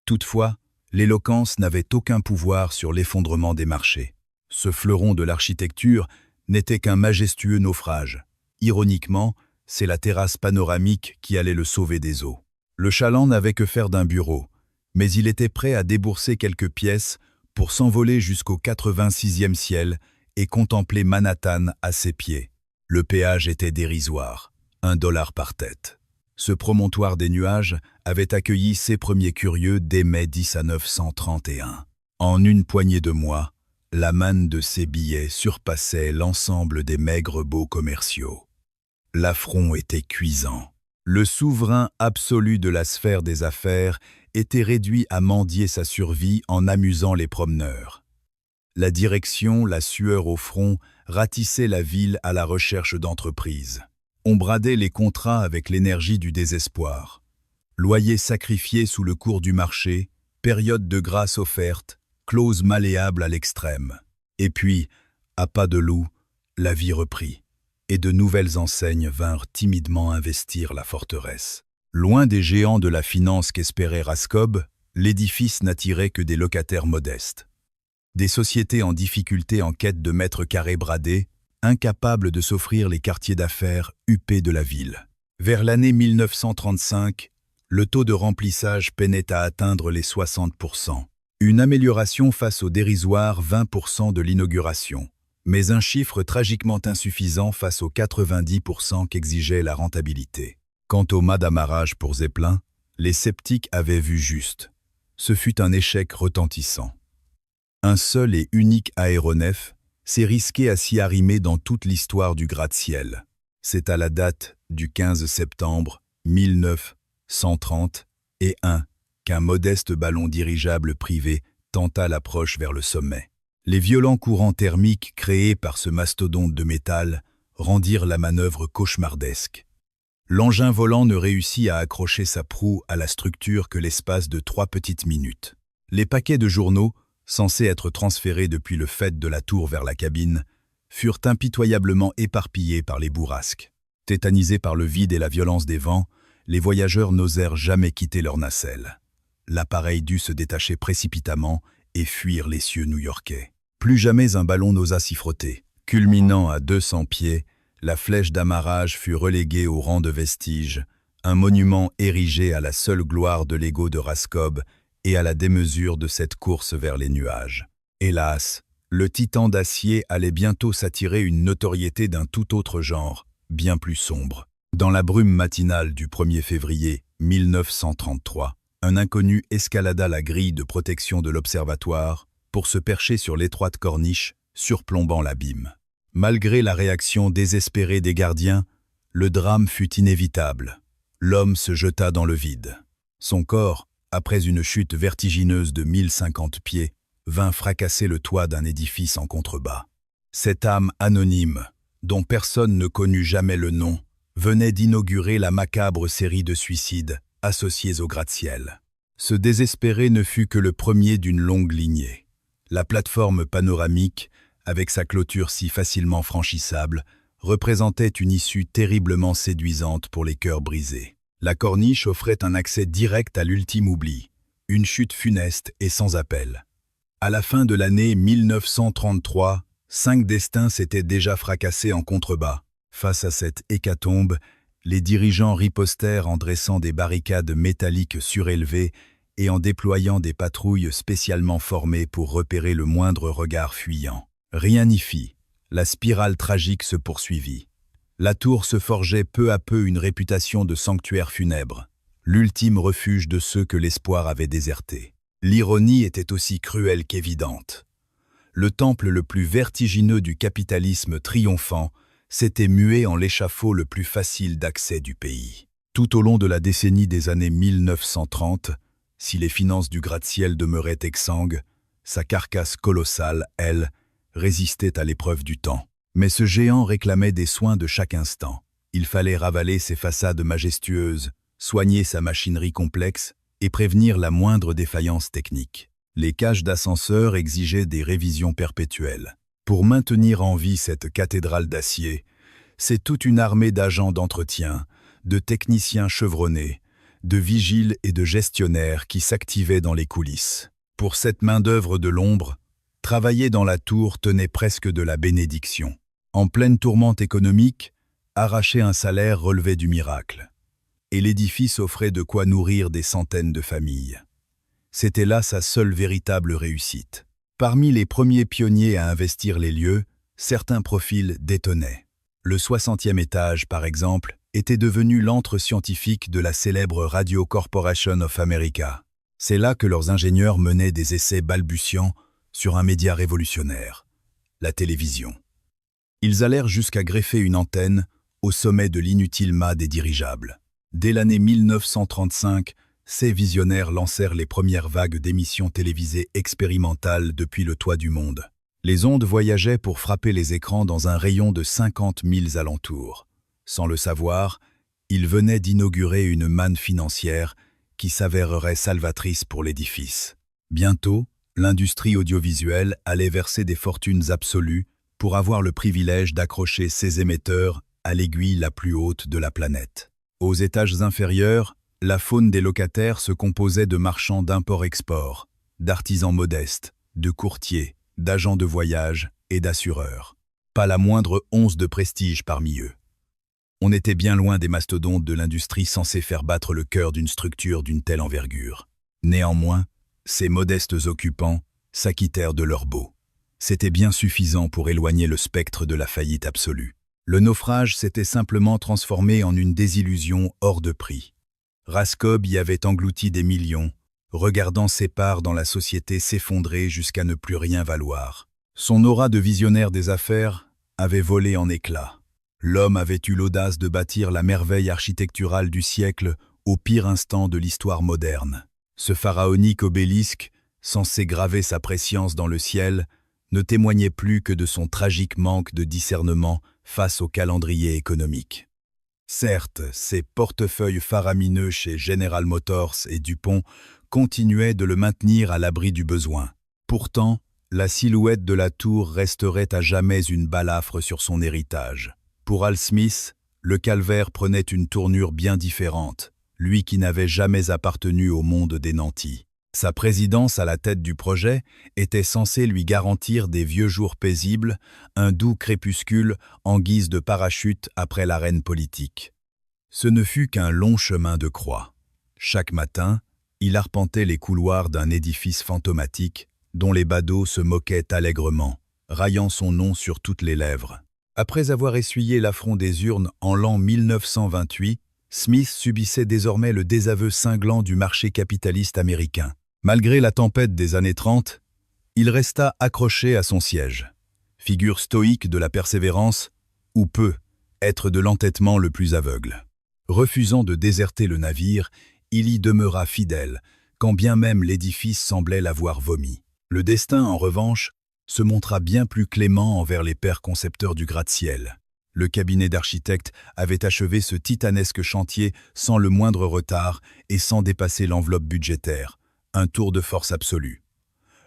Toutefois, l'éloquence n'avait aucun pouvoir sur l'effondrement des marchés. Ce fleuron de l'architecture n'était qu'un majestueux naufrage. Ironiquement, c'est la terrasse panoramique qui allait le sauver des eaux. Le chaland n'avait que faire d'un bureau, mais il était prêt à débourser quelques pièces pour s'envoler jusqu'au 86e ciel et contempler Manhattan à ses pieds. Le péage était dérisoire, $1 par tête. Ce promontoire des nuages avait accueilli ses premiers curieux dès mai 10 à 931. En une poignée de mois, la manne de ses billets surpassait l'ensemble des maigres baux commerciaux. L'affront était cuisant. Le souverain absolu de la sphère des affaires était réduit à mendier sa survie en amusant les promeneurs. La direction, la sueur au front, ratissait la ville à la recherche d'entreprises. On bradait les contrats avec l'énergie du désespoir. Loyer sacrifié sous le cours du marché, période de grâce offerte, clause malléable à l'extrême. Et puis, à pas de loup, la vie reprit, et de nouvelles enseignes vinrent timidement investir la forteresse. Loin des géants de la finance qu'espérait Raskob, l'édifice n'attirait que des locataires modestes. Des sociétés en difficulté en quête de mètres carrés bradés, incapables de s'offrir les quartiers d'affaires huppés de la ville. Vers l'année 1935, le taux de remplissage peinait à atteindre les 60%. Une amélioration face au dérisoire 20% de l'inauguration, mais un chiffre tragiquement insuffisant face aux 90% qu'exigeait la rentabilité. Quant au mât d'amarrage pour Zeppelin, les sceptiques avaient vu juste. Ce fut un échec retentissant. Un seul et unique aéronef s'est risqué à s'y arrimer dans toute l'histoire du gratte-ciel. C'est à la date du 15 septembre 1931 qu'un modeste ballon dirigeable privé tenta l'approche vers le sommet. Les violents courants thermiques créés par ce mastodonte de métal rendirent la manœuvre cauchemardesque. L'engin volant ne réussit à accrocher sa proue à la structure que l'espace de 3 petites minutes. Les paquets de journaux, censés être transférés depuis le faîte de la tour vers la cabine, furent impitoyablement éparpillés par les bourrasques. Tétanisés par le vide et la violence des vents, les voyageurs n'osèrent jamais quitter leur nacelle. L'appareil dut se détacher précipitamment et fuir les cieux new-yorkais. Plus jamais un ballon n'osa s'y frotter. Culminant à 200 pieds, la flèche d'amarrage fut reléguée au rang de vestige, un monument érigé à la seule gloire de l'ego de Raskob et à la démesure de cette course vers les nuages. Hélas, le titan d'acier allait bientôt s'attirer une notoriété d'un tout autre genre, bien plus sombre. Dans la brume matinale du 1er février 1933, un inconnu escalada la grille de protection de l'observatoire pour se percher sur l'étroite corniche surplombant l'abîme. Malgré la réaction désespérée des gardiens, le drame fut inévitable. L'homme se jeta dans le vide. Son corps, après une chute vertigineuse de 1050 pieds, vint fracasser le toit d'un édifice en contrebas. Cette âme anonyme, dont personne ne connut jamais le nom, venait d'inaugurer la macabre série de suicides associés au gratte-ciel. Ce désespéré ne fut que le premier d'une longue lignée. La plateforme panoramique, avec sa clôture si facilement franchissable, représentait une issue terriblement séduisante pour les cœurs brisés. La corniche offrait un accès direct à l'ultime oubli, une chute funeste et sans appel. À la fin de l'année 1933, 5 destins s'étaient déjà fracassés en contrebas. Face à cette hécatombe, les dirigeants ripostèrent en dressant des barricades métalliques surélevées et en déployant des patrouilles spécialement formées pour repérer le moindre regard fuyant. Rien n'y fit. La spirale tragique se poursuivit. La tour se forgeait peu à peu une réputation de sanctuaire funèbre, l'ultime refuge de ceux que l'espoir avait désertés. L'ironie était aussi cruelle qu'évidente. Le temple le plus vertigineux du capitalisme triomphant s'était mué en l'échafaud le plus facile d'accès du pays. Tout au long de la décennie des années 1930, si les finances du gratte-ciel demeuraient exsangues, sa carcasse colossale, elle, résistait à l'épreuve du temps. Mais ce géant réclamait des soins de chaque instant. Il fallait ravaler ses façades majestueuses, soigner sa machinerie complexe et prévenir la moindre défaillance technique. Les cages d'ascenseur exigeaient des révisions perpétuelles. Pour maintenir en vie cette cathédrale d'acier, c'est toute une armée d'agents d'entretien, de techniciens chevronnés, de vigiles et de gestionnaires qui s'activaient dans les coulisses. Pour cette main-d'œuvre de l'ombre, travailler dans la tour tenait presque de la bénédiction. En pleine tourmente économique, arracher un salaire relevait du miracle. Et l'édifice offrait de quoi nourrir des centaines de familles. C'était là sa seule véritable réussite. Parmi les premiers pionniers à investir les lieux, certains profils détonnaient. Le 60e étage, par exemple, était devenu l'antre scientifique de la célèbre Radio Corporation of America. C'est là que leurs ingénieurs menaient des essais balbutiants sur un média révolutionnaire, la télévision. Ils allèrent jusqu'à greffer une antenne au sommet de l'inutile mât des dirigeables. Dès l'année 1935, ces visionnaires lancèrent les premières vagues d'émissions télévisées expérimentales depuis le toit du monde. Les ondes voyageaient pour frapper les écrans dans un rayon de 50 000 alentours. Sans le savoir, ils venaient d'inaugurer une manne financière qui s'avérerait salvatrice pour l'édifice. Bientôt, l'industrie audiovisuelle allait verser des fortunes absolues pour avoir le privilège d'accrocher ses émetteurs à l'aiguille la plus haute de la planète. Aux étages inférieurs, la faune des locataires se composait de marchands d'import-export, d'artisans modestes, de courtiers, d'agents de voyage et d'assureurs. Pas la moindre once de prestige parmi eux. On était bien loin des mastodontes de l'industrie censés faire battre le cœur d'une structure d'une telle envergure. Néanmoins, ces modestes occupants s'acquittèrent de leur baux. C'était bien suffisant pour éloigner le spectre de la faillite absolue. Le naufrage s'était simplement transformé en une désillusion hors de prix. Raskob y avait englouti des millions, regardant ses parts dans la société s'effondrer jusqu'à ne plus rien valoir. Son aura de visionnaire des affaires avait volé en éclats. L'homme avait eu l'audace de bâtir la merveille architecturale du siècle au pire instant de l'histoire moderne. Ce pharaonique obélisque, censé graver sa prescience dans le ciel, ne témoignait plus que de son tragique manque de discernement face au calendrier économique. Certes, ses portefeuilles faramineux chez General Motors et Dupont continuaient de le maintenir à l'abri du besoin. Pourtant, la silhouette de la tour resterait à jamais une balafre sur son héritage. Pour Al Smith, le calvaire prenait une tournure bien différente, lui qui n'avait jamais appartenu au monde des nantis. Sa présidence à la tête du projet était censée lui garantir des vieux jours paisibles, un doux crépuscule en guise de parachute après l'arène politique. Ce ne fut qu'un long chemin de croix. Chaque matin, il arpentait les couloirs d'un édifice fantomatique dont les badauds se moquaient allègrement, raillant son nom sur toutes les lèvres. Après avoir essuyé l'affront des urnes en l'an 1928, Smith subissait désormais le désaveu cinglant du marché capitaliste américain. Malgré la tempête des années 30, il resta accroché à son siège. Figure stoïque de la persévérance, ou peut être de l'entêtement le plus aveugle. Refusant de déserter le navire, il y demeura fidèle, quand bien même l'édifice semblait l'avoir vomi. Le destin, en revanche, se montra bien plus clément envers les pères concepteurs du gratte-ciel. Le cabinet d'architectes avait achevé ce titanesque chantier sans le moindre retard et sans dépasser l'enveloppe budgétaire. Un tour de force absolu.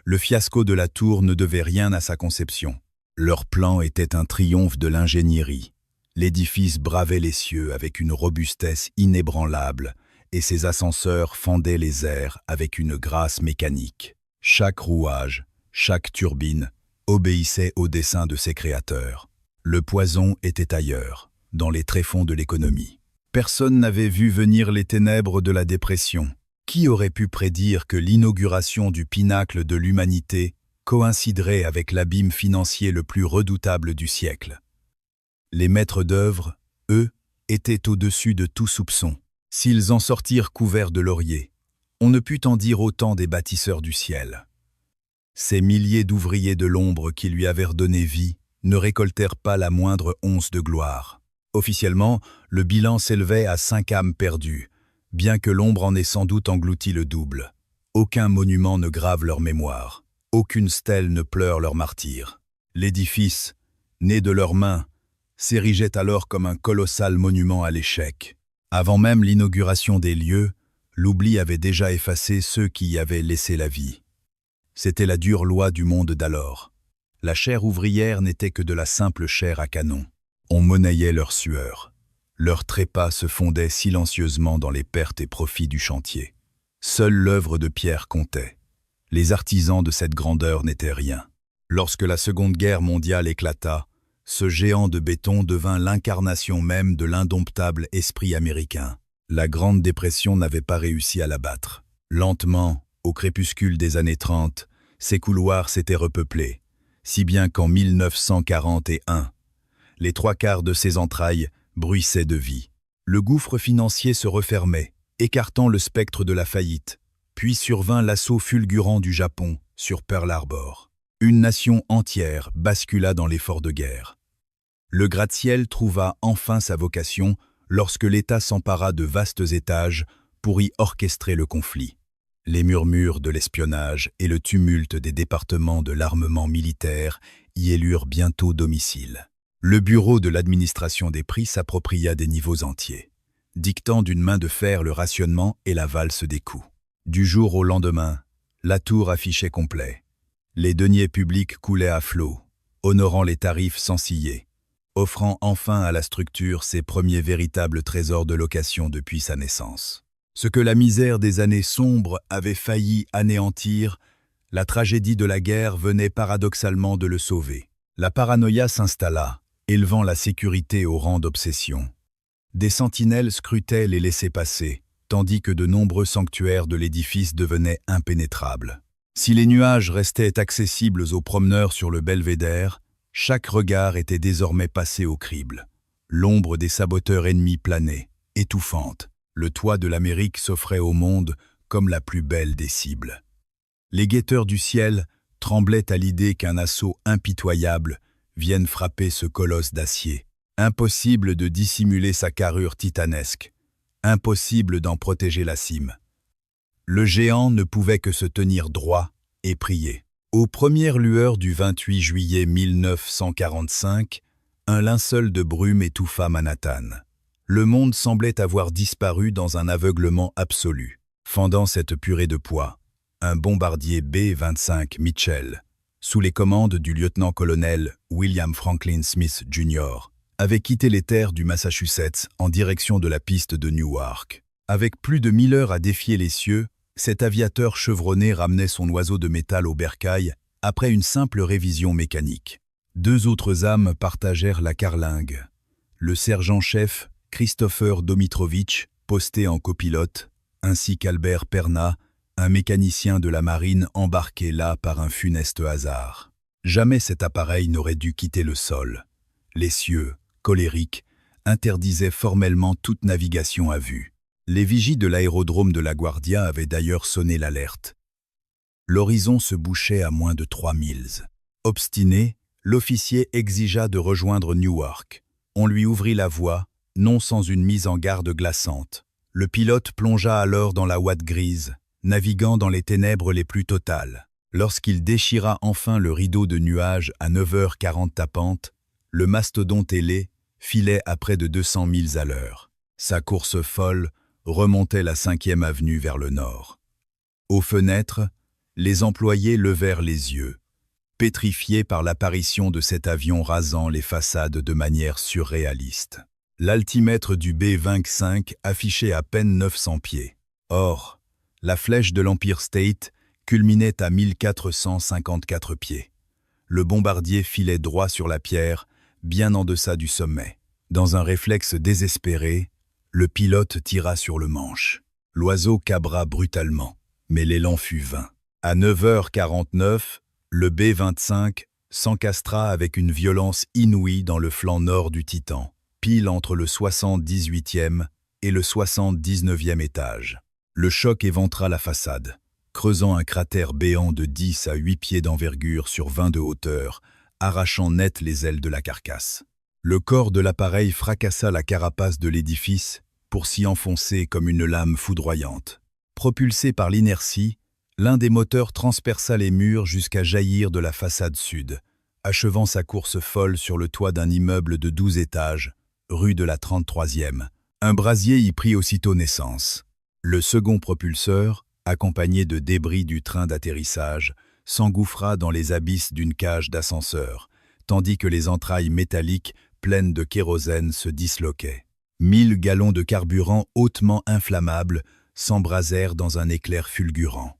Le fiasco de la tour ne devait rien à sa conception. Leur plan était un triomphe de l'ingénierie. L'édifice bravait les cieux avec une robustesse inébranlable et ses ascenseurs fendaient les airs avec une grâce mécanique. Chaque rouage, chaque turbine obéissait au dessein de ses créateurs. Le poison était ailleurs, dans les tréfonds de l'économie. Personne n'avait vu venir les ténèbres de la dépression. Qui aurait pu prédire que l'inauguration du pinacle de l'humanité coïnciderait avec l'abîme financier le plus redoutable du siècle? Les maîtres d'œuvre, eux, étaient au-dessus de tout soupçon. S'ils en sortirent couverts de lauriers, on ne put en dire autant des bâtisseurs du ciel. Ces milliers d'ouvriers de l'ombre qui lui avaient redonné vie ne récoltèrent pas la moindre once de gloire. Officiellement, le bilan s'élevait à 5 âmes perdues, bien que l'ombre en ait sans doute englouti le double. Aucun monument ne grave leur mémoire, aucune stèle ne pleure leur martyr. L'édifice, né de leurs mains, s'érigeait alors comme un colossal monument à l'échec. Avant même l'inauguration des lieux, l'oubli avait déjà effacé ceux qui y avaient laissé la vie. C'était la dure loi du monde d'alors. La chair ouvrière n'était que de la simple chair à canon. On monnayait leur sueur. Leurs trépas se fondaient silencieusement dans les pertes et profits du chantier. Seule l'œuvre de pierre comptait. Les artisans de cette grandeur n'étaient rien. Lorsque la Seconde Guerre mondiale éclata, ce géant de béton devint l'incarnation même de l'indomptable esprit américain. La Grande Dépression n'avait pas réussi à l'abattre. Lentement, au crépuscule des années 30, ces couloirs s'étaient repeuplés, si bien qu'en 1941, les 3/4 de ses entrailles bruissaient de vie. Le gouffre financier se refermait, écartant le spectre de la faillite, puis survint l'assaut fulgurant du Japon sur Pearl Harbor. Une nation entière bascula dans l'effort de guerre. Le gratte-ciel trouva enfin sa vocation lorsque l'État s'empara de vastes étages pour y orchestrer le conflit. Les murmures de l'espionnage et le tumulte des départements de l'armement militaire y élurent bientôt domicile. Le bureau de l'administration des prix s'appropria des niveaux entiers. dictant d'une main de fer le rationnement et la valse des coups. Du jour au lendemain, la tour affichait complet. Les deniers publics coulaient à flot, honorant les tarifs sans ciller, offrant enfin à la structure ses premiers véritables trésors de location depuis sa naissance. Ce que la misère des années sombres avait failli anéantir, la tragédie de la guerre venait paradoxalement de le sauver. La paranoïa s'installa, élevant la sécurité au rang d'obsession. Des sentinelles scrutaient les laissez-passer, tandis que de nombreux sanctuaires de l'édifice devenaient impénétrables. Si les nuages restaient accessibles aux promeneurs sur le belvédère, chaque regard était désormais passé au crible. L'ombre des saboteurs ennemis planait, étouffante. Le toit de l'Amérique s'offrait au monde comme la plus belle des cibles. Les guetteurs du ciel tremblaient à l'idée qu'un assaut impitoyable vienne frapper ce colosse d'acier. Impossible de dissimuler sa carrure titanesque, impossible d'en protéger la cime. Le géant ne pouvait que se tenir droit et prier. Aux premières lueurs du 28 juillet 1945, un linceul de brume étouffa Manhattan. Le monde semblait avoir disparu dans un aveuglement absolu. Fendant cette purée de poids, un bombardier B-25 Mitchell, sous les commandes du lieutenant-colonel William Franklin Smith Jr., avait quitté les terres du Massachusetts en direction de la piste de Newark. Avec plus de 1000 heures à défier les cieux, cet aviateur chevronné ramenait son oiseau de métal au bercail après une simple révision mécanique. Deux autres âmes partagèrent la carlingue. Le sergent-chef Christopher Domitrovitch, posté en copilote, ainsi qu'Albert Perna, un mécanicien de la marine embarqué là par un funeste hasard. Jamais cet appareil n'aurait dû quitter le sol. Les cieux, colériques, interdisaient formellement toute navigation à vue. Les vigies de l'aérodrome de LaGuardia avaient d'ailleurs sonné l'alerte. L'horizon se bouchait à moins de 3 milles. Obstiné, l'officier exigea de rejoindre Newark. On lui ouvrit la voie, non sans une mise en garde glaçante. Le pilote plongea alors dans la ouate grise, naviguant dans les ténèbres les plus totales. Lorsqu'il déchira enfin le rideau de nuages à 9h40 tapantes, le mastodonte ailé filait à près de 200 milles à l'heure. Sa course folle remontait la 5e avenue vers le nord. Aux fenêtres, les employés levèrent les yeux, pétrifiés par l'apparition de cet avion rasant les façades de manière surréaliste. L'altimètre du B-25 affichait à peine 900 pieds. Or, la flèche de l'Empire State culminait à 1454 pieds. Le bombardier filait droit sur la pierre, bien en deçà du sommet. Dans un réflexe désespéré, le pilote tira sur le manche. L'oiseau cabra brutalement, mais l'élan fut vain. À 9h49, le B-25 s'encastra avec une violence inouïe dans le flanc nord du Titan, pile entre le 78e et le 79e étage. Le choc éventra la façade, creusant un cratère béant de 10 à 8 pieds d'envergure sur 20 de hauteur, arrachant net les ailes de la carcasse. Le corps de l'appareil fracassa la carapace de l'édifice pour s'y enfoncer comme une lame foudroyante. Propulsé par l'inertie, l'un des moteurs transperça les murs jusqu'à jaillir de la façade sud, achevant sa course folle sur le toit d'un immeuble de 12 étages, rue de la 33e. Un brasier y prit aussitôt naissance. Le second propulseur, accompagné de débris du train d'atterrissage, s'engouffra dans les abysses d'une cage d'ascenseur, tandis que les entrailles métalliques pleines de kérosène se disloquaient. 1000 gallons de carburant hautement inflammable s'embrasèrent dans un éclair fulgurant.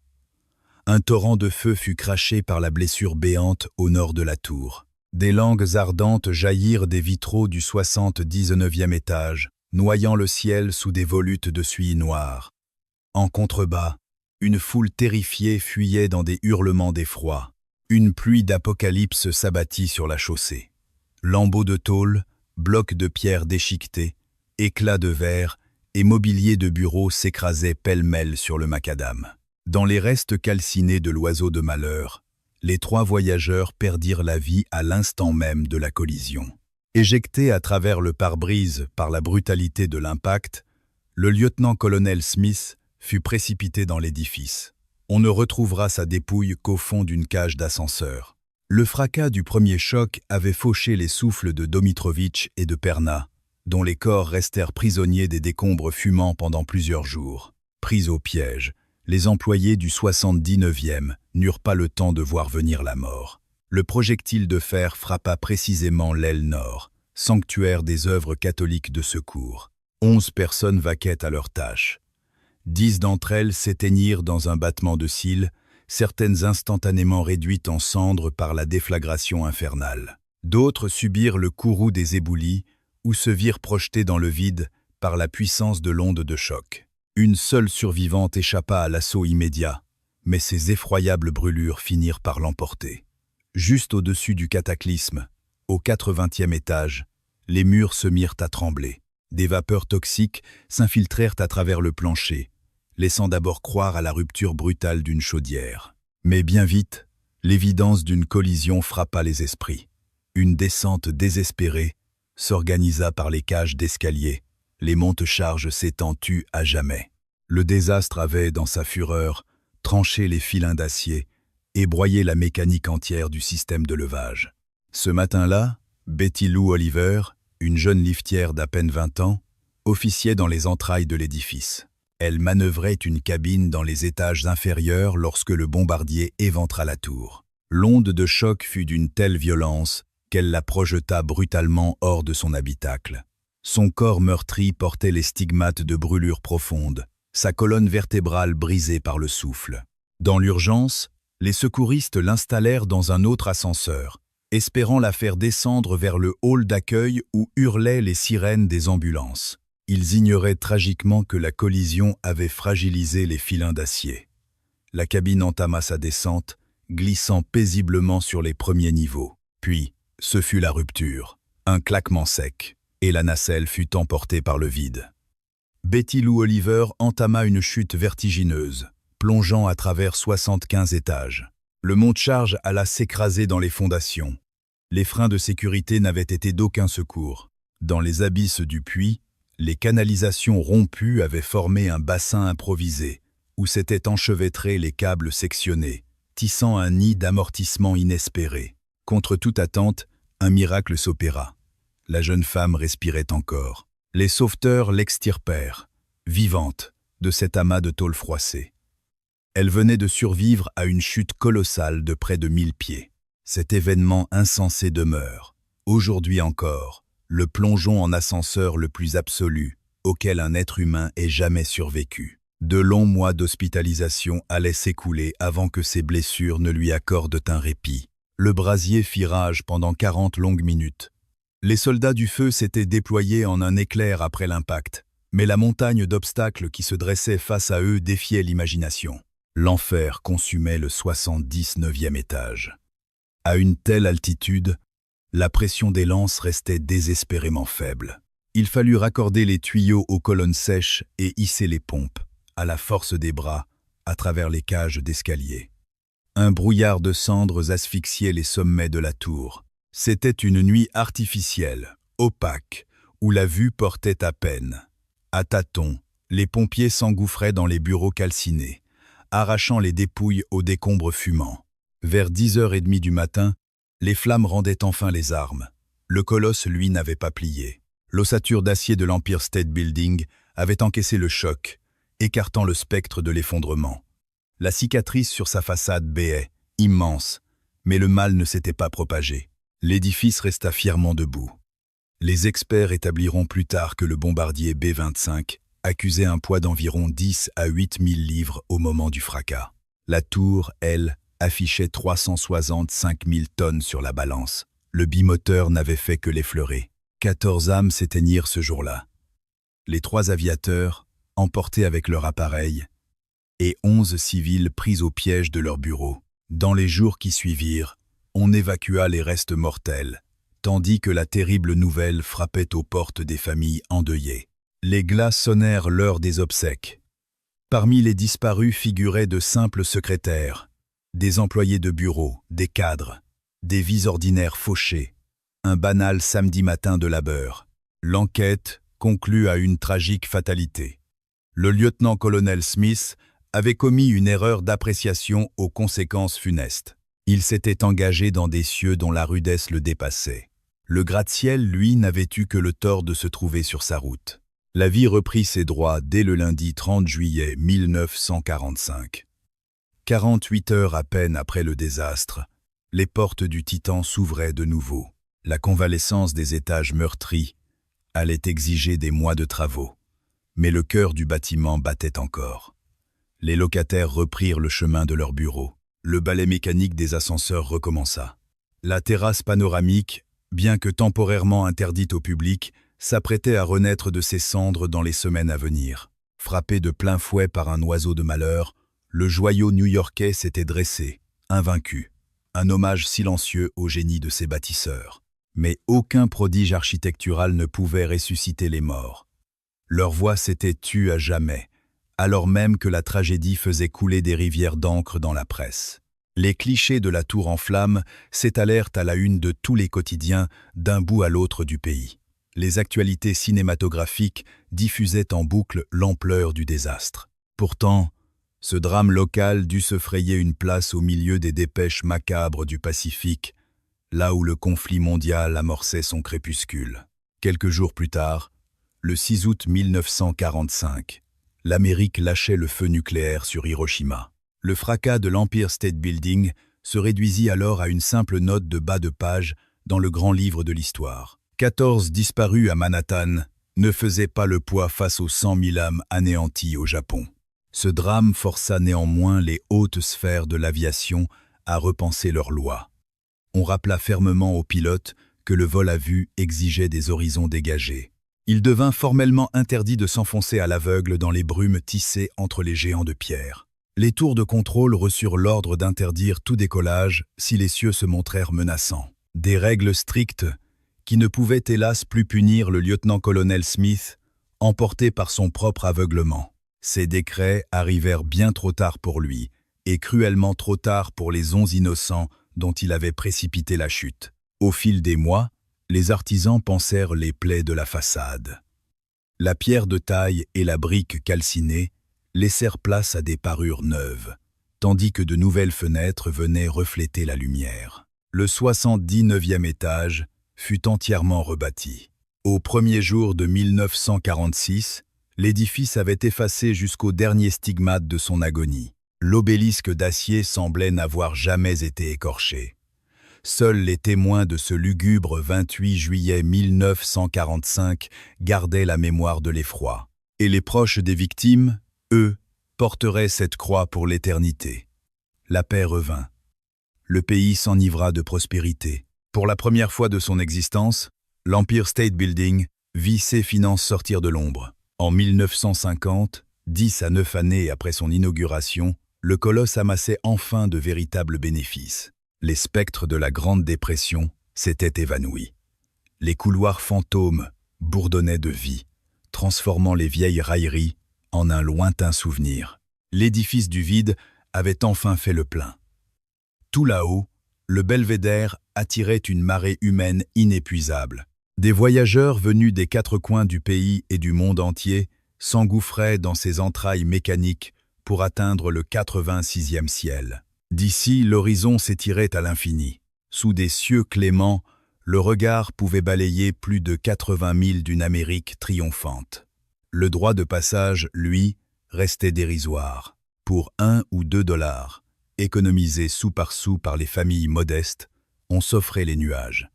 Un torrent de feu fut craché par la blessure béante au nord de la tour. Des langues ardentes jaillirent des vitraux du 79e étage, noyant le ciel sous des volutes de suie noire. En contrebas, une foule terrifiée fuyait dans des hurlements d'effroi. Une pluie d'apocalypse s'abattit sur la chaussée. Lambeaux de tôle, blocs de pierre déchiquetés, éclats de verre et mobilier de bureau s'écrasaient pêle-mêle sur le macadam. Dans les restes calcinés de l'oiseau de malheur, les 3 voyageurs perdirent la vie à l'instant même de la collision. Éjecté à travers le pare-brise par la brutalité de l'impact, le lieutenant-colonel Smith fut précipité dans l'édifice. On ne retrouvera sa dépouille qu'au fond d'une cage d'ascenseur. Le fracas du premier choc avait fauché les souffles de Domitrovitch et de Perna, dont les corps restèrent prisonniers des décombres fumants pendant plusieurs jours. Pris au piège, les employés du 79e n'eurent pas le temps de voir venir la mort. Le projectile de fer frappa précisément l'aile nord, sanctuaire des œuvres catholiques de secours. 11 personnes vaquaient à leurs tâches. 10 d'entre elles s'éteignirent dans un battement de cils, certaines instantanément réduites en cendres par la déflagration infernale. D'autres subirent le courroux des éboulis ou se virent projetées dans le vide par la puissance de l'onde de choc. Une seule survivante échappa à l'assaut immédiat, mais ces effroyables brûlures finirent par l'emporter. Juste au-dessus du cataclysme, au 80e étage, les murs se mirent à trembler. Des vapeurs toxiques s'infiltrèrent à travers le plancher, laissant d'abord croire à la rupture brutale d'une chaudière. Mais bien vite, l'évidence d'une collision frappa les esprits. Une descente désespérée s'organisa par les cages d'escalier, les monte-charges s'étant tues à jamais. Le désastre avait, dans sa fureur, tranché les filins d'acier et broyé la mécanique entière du système de levage. Ce matin-là, Betty Lou Oliver, une jeune liftière d'à peine 20 ans, officiait dans les entrailles de l'édifice. Elle manœuvrait une cabine dans les étages inférieurs lorsque le bombardier éventra la tour. L'onde de choc fut d'une telle violence qu'elle la projeta brutalement hors de son habitacle. Son corps meurtri portait les stigmates de brûlures profondes, sa colonne vertébrale brisée par le souffle. Dans l'urgence, les secouristes l'installèrent dans un autre ascenseur, espérant la faire descendre vers le hall d'accueil où hurlaient les sirènes des ambulances. Ils ignoraient tragiquement que la collision avait fragilisé les filins d'acier. La cabine entama sa descente, glissant paisiblement sur les premiers niveaux. Puis, ce fut la rupture, un claquement sec, et la nacelle fut emportée par le vide. Betty Lou Oliver entama une chute vertigineuse, plongeant à travers 75 étages. Le monte-charge alla s'écraser dans les fondations. Les freins de sécurité n'avaient été d'aucun secours. Dans les abysses du puits, les canalisations rompues avaient formé un bassin improvisé, où s'étaient enchevêtrés les câbles sectionnés, tissant un nid d'amortissement inespéré. Contre toute attente, un miracle s'opéra. La jeune femme respirait encore. Les sauveteurs l'extirpèrent, vivante, de cet amas de tôle froissée. Elle venait de survivre à une chute colossale de près de 1000 pieds. Cet événement insensé demeure, aujourd'hui encore, le plongeon en ascenseur le plus absolu auquel un être humain ait jamais survécu. De longs mois d'hospitalisation allaient s'écouler avant que ses blessures ne lui accordent un répit. Le brasier fit rage pendant 40 longues minutes. Les soldats du feu s'étaient déployés en un éclair après l'impact, mais la montagne d'obstacles qui se dressait face à eux défiait l'imagination. L'enfer consumait le 79e étage. À une telle altitude, la pression des lances restait désespérément faible. Il fallut raccorder les tuyaux aux colonnes sèches et hisser les pompes, à la force des bras, à travers les cages d'escalier. Un brouillard de cendres asphyxiait les sommets de la tour. C'était une nuit artificielle, opaque, où la vue portait à peine. À tâtons, les pompiers s'engouffraient dans les bureaux calcinés, arrachant les dépouilles aux décombres fumants. Vers 10h30 du matin, les flammes rendaient enfin les armes. Le colosse, lui, n'avait pas plié. L'ossature d'acier de l'Empire State Building avait encaissé le choc, écartant le spectre de l'effondrement. La cicatrice sur sa façade béait, immense, mais le mal ne s'était pas propagé. L'édifice resta fièrement debout. Les experts établiront plus tard que le bombardier B-25 accusait un poids d'environ 10 à 8 000 livres au moment du fracas. La tour, elle, affichait 365 000 tonnes sur la balance. Le bimoteur n'avait fait que l'effleurer. 14 âmes s'éteignirent ce jour-là. Les 3 aviateurs, emportés avec leur appareil, et 11 civils pris au piège de leur bureau. Dans les jours qui suivirent, on évacua les restes mortels, tandis que la terrible nouvelle frappait aux portes des familles endeuillées. Les glas sonnèrent l'heure des obsèques. Parmi les disparus figuraient de simples secrétaires, des employés de bureau, des cadres, des vies ordinaires fauchées, un banal samedi matin de labeur. L'enquête conclut à une tragique fatalité. Le lieutenant-colonel Smith avait commis une erreur d'appréciation aux conséquences funestes. Il s'était engagé dans des cieux dont la rudesse le dépassait. Le gratte-ciel, lui, n'avait eu que le tort de se trouver sur sa route. La vie reprit ses droits dès le lundi 30 juillet 1945. 48 heures à peine après le désastre, les portes du Titan s'ouvraient de nouveau. La convalescence des étages meurtris allait exiger des mois de travaux. Mais le cœur du bâtiment battait encore. Les locataires reprirent le chemin de leurs bureaux. Le balai mécanique des ascenseurs recommença. La terrasse panoramique, bien que temporairement interdite au public, s'apprêtait à renaître de ses cendres dans les semaines à venir. Frappé de plein fouet par un oiseau de malheur, le joyau new-yorkais s'était dressé, invaincu. Un hommage silencieux au génie de ses bâtisseurs. Mais aucun prodige architectural ne pouvait ressusciter les morts. Leur voix s'était tue à jamais, alors même que la tragédie faisait couler des rivières d'encre dans la presse. Les clichés de la tour en flammes s'étalèrent à la une de tous les quotidiens d'un bout à l'autre du pays. Les actualités cinématographiques diffusaient en boucle l'ampleur du désastre. Pourtant, ce drame local dut se frayer une place au milieu des dépêches macabres du Pacifique, là où le conflit mondial amorçait son crépuscule. Quelques jours plus tard, le 6 août 1945, l'Amérique lâchait le feu nucléaire sur Hiroshima. Le fracas de l'Empire State Building se réduisit alors à une simple note de bas de page dans le grand livre de l'histoire. 14 disparus à Manhattan ne faisaient pas le poids face aux 100 000 âmes anéanties au Japon. Ce drame força néanmoins les hautes sphères de l'aviation à repenser leurs lois. On rappela fermement aux pilotes que le vol à vue exigeait des horizons dégagés. Il devint formellement interdit de s'enfoncer à l'aveugle dans les brumes tissées entre les géants de pierre. Les tours de contrôle reçurent l'ordre d'interdire tout décollage si les cieux se montrèrent menaçants. Des règles strictes qui ne pouvaient hélas plus punir le lieutenant-colonel Smith, emporté par son propre aveuglement. Ces décrets arrivèrent bien trop tard pour lui et cruellement trop tard pour les 11 innocents dont il avait précipité la chute. Au fil des mois, les artisans pansèrent les plaies de la façade. La pierre de taille et la brique calcinée laissèrent place à des parures neuves, tandis que de nouvelles fenêtres venaient refléter la lumière. Le 79e étage fut entièrement rebâti. Au premier jour de 1946, l'édifice avait effacé jusqu'au dernier stigmate de son agonie. L'obélisque d'acier semblait n'avoir jamais été écorché. Seuls les témoins de ce lugubre 28 juillet 1945 gardaient la mémoire de l'effroi. Et les proches des victimes, eux, porteraient cette croix pour l'éternité. La paix revint. Le pays s'enivra de prospérité. Pour la première fois de son existence, l'Empire State Building vit ses finances sortir de l'ombre. En 1950, 10 à 9 années après son inauguration, le colosse amassait enfin de véritables bénéfices. Les spectres de la Grande Dépression s'étaient évanouis. Les couloirs fantômes bourdonnaient de vie, transformant les vieilles railleries en un lointain souvenir. L'édifice du vide avait enfin fait le plein. Tout là-haut, le belvédère attirait une marée humaine inépuisable. Des voyageurs venus des quatre coins du pays et du monde entier s'engouffraient dans ses entrailles mécaniques pour atteindre le 86e ciel. D'ici, l'horizon s'étirait à l'infini. Sous des cieux cléments, le regard pouvait balayer plus de 80 milles d'une Amérique triomphante. Le droit de passage, lui, restait dérisoire. Pour 1 ou 2 dollars, économisés sou par les familles modestes, on s'offrait les nuages.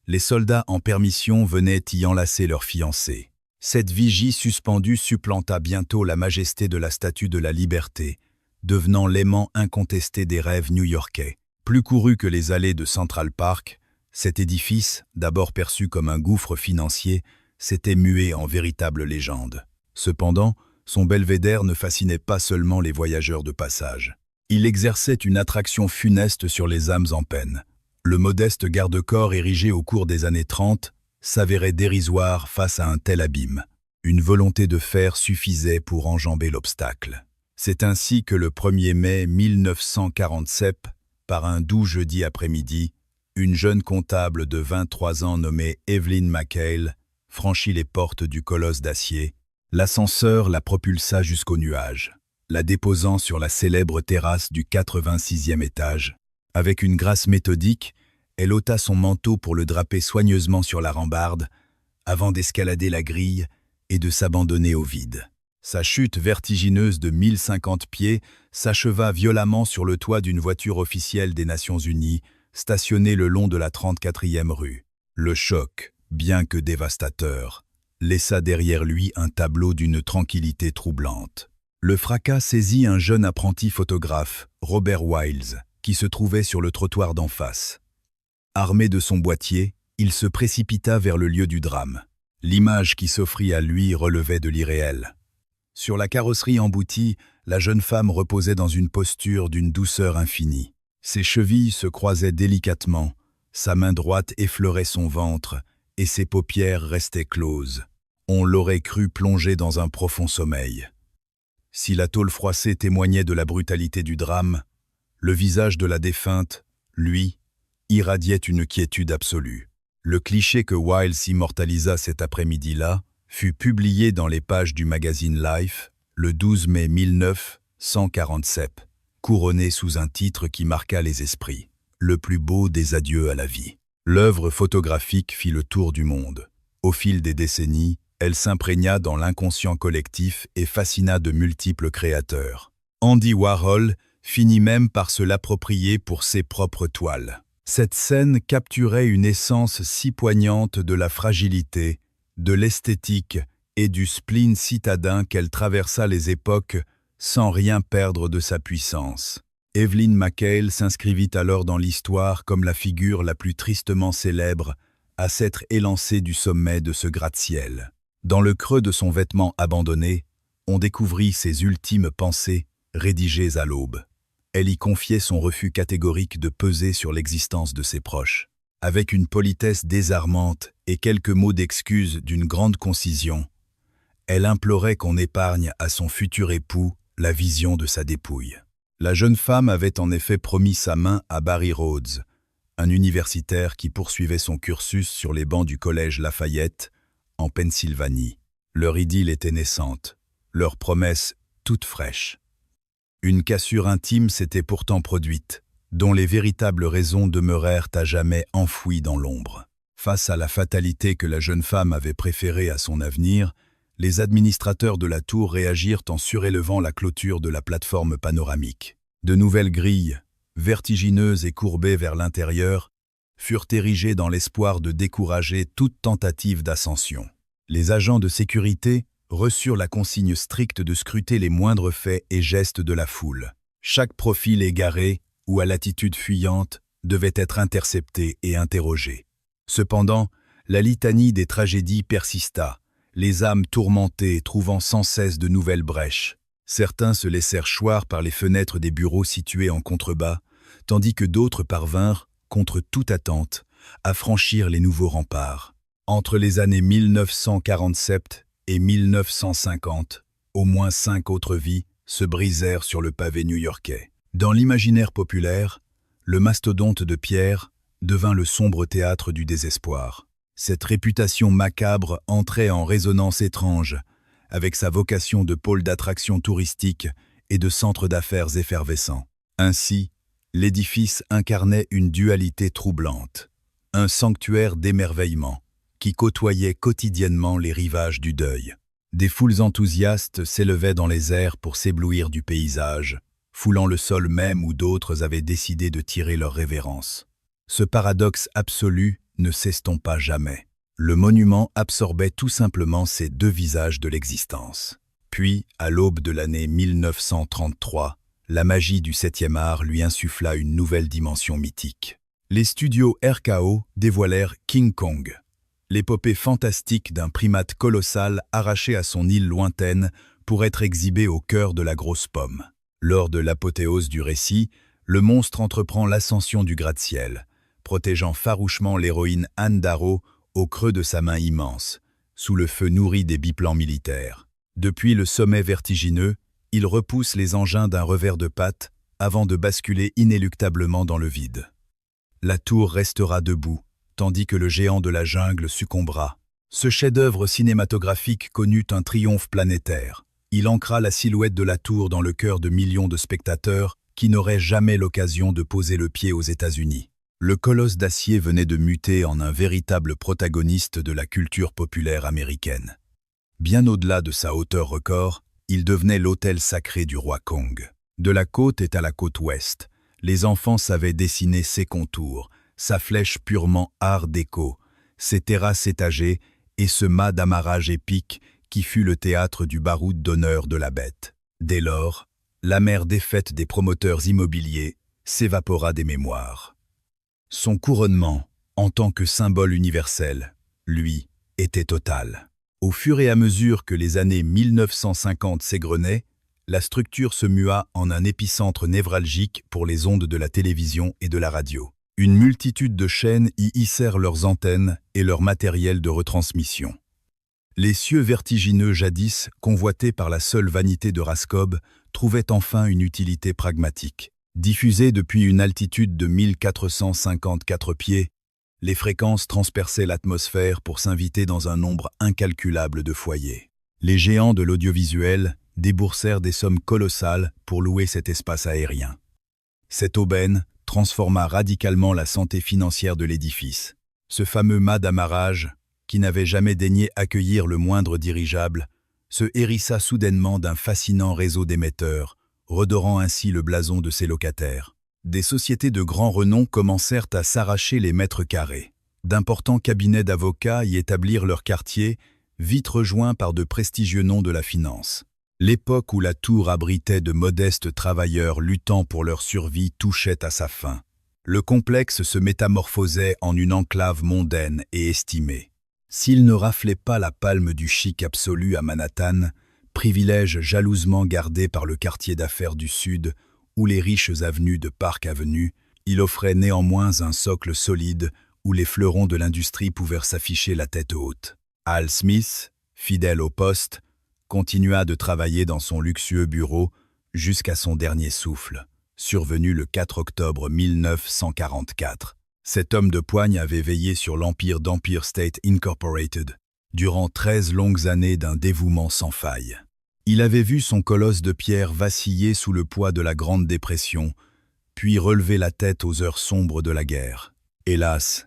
Les soldats en permission venaient y enlacer leurs fiancés. Cette vigie suspendue supplanta bientôt la majesté de la Statue de la Liberté, devenant l'aimant incontesté des rêves new-yorkais. Plus couru que les allées de Central Park, cet édifice, d'abord perçu comme un gouffre financier, s'était mué en véritable légende. Cependant, son belvédère ne fascinait pas seulement les voyageurs de passage. Il exerçait une attraction funeste sur les âmes en peine. Le modeste garde-corps érigé au cours des années 30 s'avérait dérisoire face à un tel abîme. Une volonté de fer suffisait pour enjamber l'obstacle. C'est ainsi que le 1er mai 1947, par un doux jeudi après-midi, une jeune comptable de 23 ans nommée Evelyn McHale franchit les portes du colosse d'acier. L'ascenseur la propulsa jusqu'au nuage, la déposant sur la célèbre terrasse du 86e étage. Avec une grâce méthodique, Elle ôta son manteau pour le draper soigneusement sur la rambarde, avant d'escalader la grille et de s'abandonner au vide. Sa chute vertigineuse de 1050 pieds s'acheva violemment sur le toit d'une voiture officielle des Nations Unies, stationnée le long de la 34e rue. Le choc, bien que dévastateur, laissa derrière lui un tableau d'une tranquillité troublante. Le fracas saisit un jeune apprenti photographe, Robert Wiles, qui se trouvait sur le trottoir d'en face. Armé de son boîtier, il se précipita vers le lieu du drame. L'image qui s'offrit à lui relevait de l'irréel. Sur la carrosserie emboutie, la jeune femme reposait dans une posture d'une douceur infinie. Ses chevilles se croisaient délicatement, sa main droite effleurait son ventre et ses paupières restaient closes. On l'aurait cru plongée dans un profond sommeil. Si la tôle froissée témoignait de la brutalité du drame, le visage de la défunte, lui, irradiait une quiétude absolue. Le cliché que Wiles immortalisa cet après-midi-là fut publié dans les pages du magazine Life le 12 mai 1947, couronné sous un titre qui marqua les esprits, le plus beau des adieux à la vie. L'œuvre photographique fit le tour du monde. Au fil des décennies, elle s'imprégna dans l'inconscient collectif et fascina de multiples créateurs. Andy Warhol finit même par se l'approprier pour ses propres toiles. Cette scène capturait une essence si poignante de la fragilité, de l'esthétique et du spleen citadin qu'elle traversa les époques sans rien perdre de sa puissance. Evelyn McHale s'inscrivit alors dans l'histoire comme la figure la plus tristement célèbre à s'être élancée du sommet de ce gratte-ciel. Dans le creux de son vêtement abandonné, on découvrit ses ultimes pensées rédigées à l'aube. Elle y confiait son refus catégorique de peser sur l'existence de ses proches. Avec une politesse désarmante et quelques mots d'excuse d'une grande concision, elle implorait qu'on épargne à son futur époux la vision de sa dépouille. La jeune femme avait en effet promis sa main à Barry Rhodes, un universitaire qui poursuivait son cursus sur les bancs du collège Lafayette, en Pennsylvanie. Leur idylle était naissante, leur promesse toute fraîche. Une cassure intime s'était pourtant produite, dont les véritables raisons demeurèrent à jamais enfouies dans l'ombre. Face à la fatalité que la jeune femme avait préférée à son avenir, les administrateurs de la tour réagirent en surélevant la clôture de la plateforme panoramique. De nouvelles grilles, vertigineuses et courbées vers l'intérieur, furent érigées dans l'espoir de décourager toute tentative d'ascension. Les agents de sécurité reçurent la consigne stricte de scruter les moindres faits et gestes de la foule. Chaque profil égaré ou à l'attitude fuyante devait être intercepté et interrogé. Cependant, la litanie des tragédies persista, les âmes tourmentées trouvant sans cesse de nouvelles brèches. Certains se laissèrent choir par les fenêtres des bureaux situés en contrebas, tandis que d'autres parvinrent, contre toute attente, à franchir les nouveaux remparts. Entre les années 1947 et 1950, au moins 5 autres vies se brisèrent sur le pavé new-yorkais. Dans l'imaginaire populaire, le mastodonte de pierre devint le sombre théâtre du désespoir. Cette réputation macabre entrait en résonance étrange, avec sa vocation de pôle d'attraction touristique et de centre d'affaires effervescent. Ainsi, l'édifice incarnait une dualité troublante, un sanctuaire d'émerveillement qui côtoyait quotidiennement les rivages du deuil. Des foules enthousiastes s'élevaient dans les airs pour s'éblouir du paysage, foulant le sol même où d'autres avaient décidé de tirer leur révérence. Ce paradoxe absolu ne s'estompa jamais. Le monument absorbait tout simplement ces deux visages de l'existence. Puis, à l'aube de l'année 1933, la magie du 7e art lui insuffla une nouvelle dimension mythique. Les studios RKO dévoilèrent King Kong, l'épopée fantastique d'un primate colossal arraché à son île lointaine pour être exhibé au cœur de la grosse pomme. Lors de l'apothéose du récit, le monstre entreprend l'ascension du gratte-ciel, protégeant farouchement l'héroïne Anne Darrow au creux de sa main immense, sous le feu nourri des biplans militaires. Depuis le sommet vertigineux, il repousse les engins d'un revers de patte avant de basculer inéluctablement dans le vide. La tour restera debout, tandis que le géant de la jungle succombera. Ce chef-d'œuvre cinématographique connut un triomphe planétaire. Il ancra la silhouette de la tour dans le cœur de millions de spectateurs qui n'auraient jamais l'occasion de poser le pied aux États-Unis. Le colosse d'acier venait de muter en un véritable protagoniste de la culture populaire américaine. Bien au-delà de sa hauteur record, il devenait l'autel sacré du roi Kong. De la côte à la côte ouest, les enfants savaient dessiner ses contours, sa flèche purement art déco, ses terrasses étagées et ce mât d'amarrage épique qui fut le théâtre du baroud d'honneur de la bête. Dès lors, la mer défaite des promoteurs immobiliers s'évapora des mémoires. Son couronnement, en tant que symbole universel, lui, était total. Au fur et à mesure que les années 1950 s'égrenaient, la structure se mua en un épicentre névralgique pour les ondes de la télévision et de la radio. Une multitude de chaînes y hissèrent leurs antennes et leur matériel de retransmission. Les cieux vertigineux jadis convoités par la seule vanité de Raskob trouvaient enfin une utilité pragmatique. Diffusées depuis une altitude de 1454 pieds, les fréquences transperçaient l'atmosphère pour s'inviter dans un nombre incalculable de foyers. Les géants de l'audiovisuel déboursèrent des sommes colossales pour louer cet espace aérien. Cette aubaine transforma radicalement la santé financière de l'édifice. Ce fameux mât d'amarrage, qui n'avait jamais daigné accueillir le moindre dirigeable, se hérissa soudainement d'un fascinant réseau d'émetteurs, redorant ainsi le blason de ses locataires. Des sociétés de grand renom commencèrent à s'arracher les mètres carrés. D'importants cabinets d'avocats y établirent leur quartier, vite rejoints par de prestigieux noms de la finance. L'époque où la tour abritait de modestes travailleurs luttant pour leur survie touchait à sa fin. Le complexe se métamorphosait en une enclave mondaine et estimée. S'il ne raflait pas la palme du chic absolu à Manhattan, privilège jalousement gardé par le quartier d'affaires du Sud ou les riches avenues de Park Avenue, il offrait néanmoins un socle solide où les fleurons de l'industrie pouvaient s'afficher la tête haute. Al Smith, fidèle au poste, continua de travailler dans son luxueux bureau jusqu'à son dernier souffle, survenu le 4 octobre 1944. Cet homme de poigne avait veillé sur l'empire d'Empire State Incorporated durant 13 longues années d'un dévouement sans faille. Il avait vu son colosse de pierre vaciller sous le poids de la Grande Dépression, puis relever la tête aux heures sombres de la guerre. Hélas,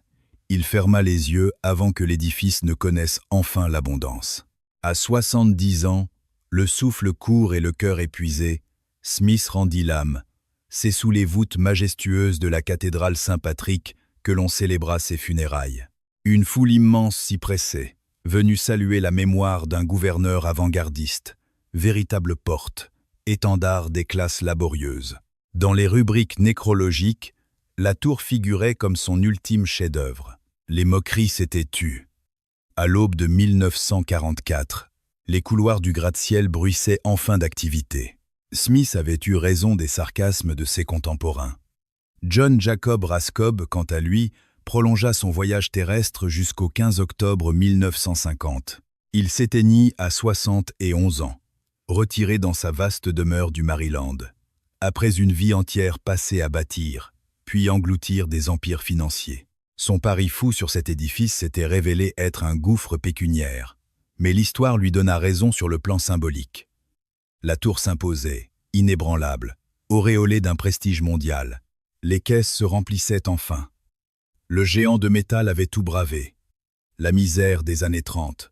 il ferma les yeux avant que l'édifice ne connaisse enfin l'abondance. À 70 ans, le souffle court et le cœur épuisé, Smith rendit l'âme. C'est sous les voûtes majestueuses de la cathédrale Saint-Patrick que l'on célébra ses funérailles. Une foule immense s'y pressait, venue saluer la mémoire d'un gouverneur avant-gardiste, véritable porte, étendard des classes laborieuses. Dans les rubriques nécrologiques, la tour figurait comme son ultime chef-d'œuvre. Les moqueries s'étaient tues. À l'aube de 1944, les couloirs du gratte-ciel bruissaient enfin d'activité. Smith avait eu raison des sarcasmes de ses contemporains. John Jacob Raskob, quant à lui, prolongea son voyage terrestre jusqu'au 15 octobre 1950. Il s'éteignit à 71 ans, retiré dans sa vaste demeure du Maryland, après une vie entière passée à bâtir, puis engloutir des empires financiers. Son pari fou sur cet édifice s'était révélé être un gouffre pécuniaire, mais l'histoire lui donna raison sur le plan symbolique. La tour s'imposait, inébranlable, auréolée d'un prestige mondial. Les caisses se remplissaient enfin. Le géant de métal avait tout bravé. La misère des années 30,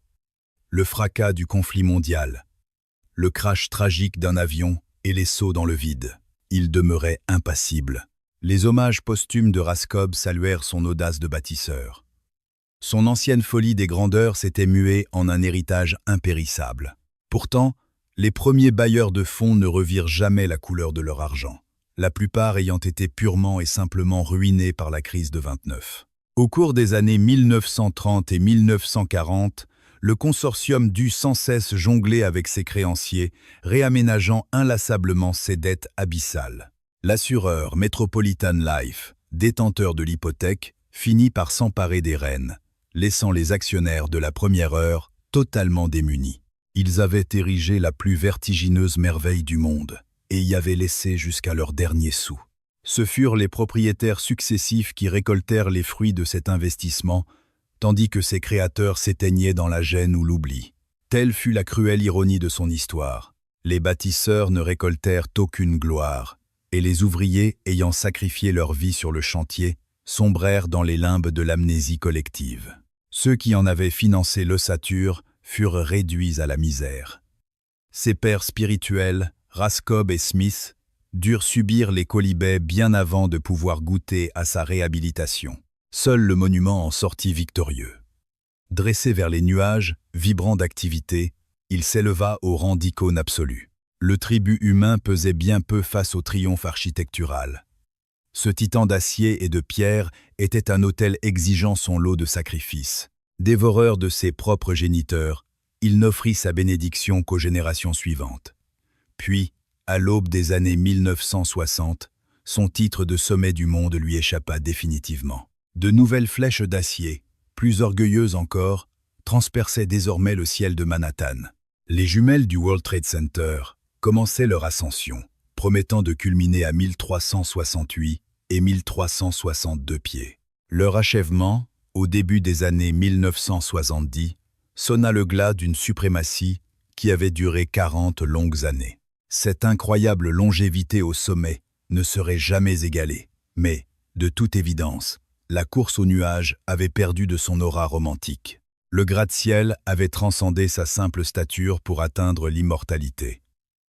le fracas du conflit mondial, le crash tragique d'un avion et les sauts dans le vide. Il demeurait impassible. Les hommages posthumes de Raskob saluèrent son audace de bâtisseur. Son ancienne folie des grandeurs s'était muée en un héritage impérissable. Pourtant, les premiers bailleurs de fonds ne revirent jamais la couleur de leur argent, la plupart ayant été purement et simplement ruinés par la crise de 29. Au cours des années 1930 et 1940, le consortium dut sans cesse jongler avec ses créanciers, réaménageant inlassablement ses dettes abyssales. L'assureur Metropolitan Life, détenteur de l'hypothèque, finit par s'emparer des rênes, laissant les actionnaires de la première heure totalement démunis. Ils avaient érigé la plus vertigineuse merveille du monde et y avaient laissé jusqu'à leur dernier sou. Ce furent les propriétaires successifs qui récoltèrent les fruits de cet investissement, tandis que ses créateurs s'éteignaient dans la gêne ou l'oubli. Telle fut la cruelle ironie de son histoire. Les bâtisseurs ne récoltèrent aucune gloire, et les ouvriers, ayant sacrifié leur vie sur le chantier, sombrèrent dans les limbes de l'amnésie collective. Ceux qui en avaient financé l'ossature furent réduits à la misère. Ses pères spirituels, Raskob et Smith, durent subir les quolibets bien avant de pouvoir goûter à sa réhabilitation. Seul le monument en sortit victorieux. Dressé vers les nuages, vibrant d'activité, il s'éleva au rang d'icône absolue. Le tribut humain pesait bien peu face au triomphe architectural. Ce titan d'acier et de pierre était un autel exigeant son lot de sacrifices. Dévoreur de ses propres géniteurs, il n'offrit sa bénédiction qu'aux générations suivantes. Puis, à l'aube des années 1960, son titre de sommet du monde lui échappa définitivement. De nouvelles flèches d'acier, plus orgueilleuses encore, transperçaient désormais le ciel de Manhattan. Les jumelles du World Trade Center commençaient leur ascension, promettant de culminer à 1368 et 1362 pieds. Leur achèvement, au début des années 1970, sonna le glas d'une suprématie qui avait duré 40 longues années. Cette incroyable longévité au sommet ne serait jamais égalée, mais, de toute évidence, la course aux nuages avait perdu de son aura romantique. Le gratte-ciel avait transcendé sa simple stature pour atteindre l'immortalité.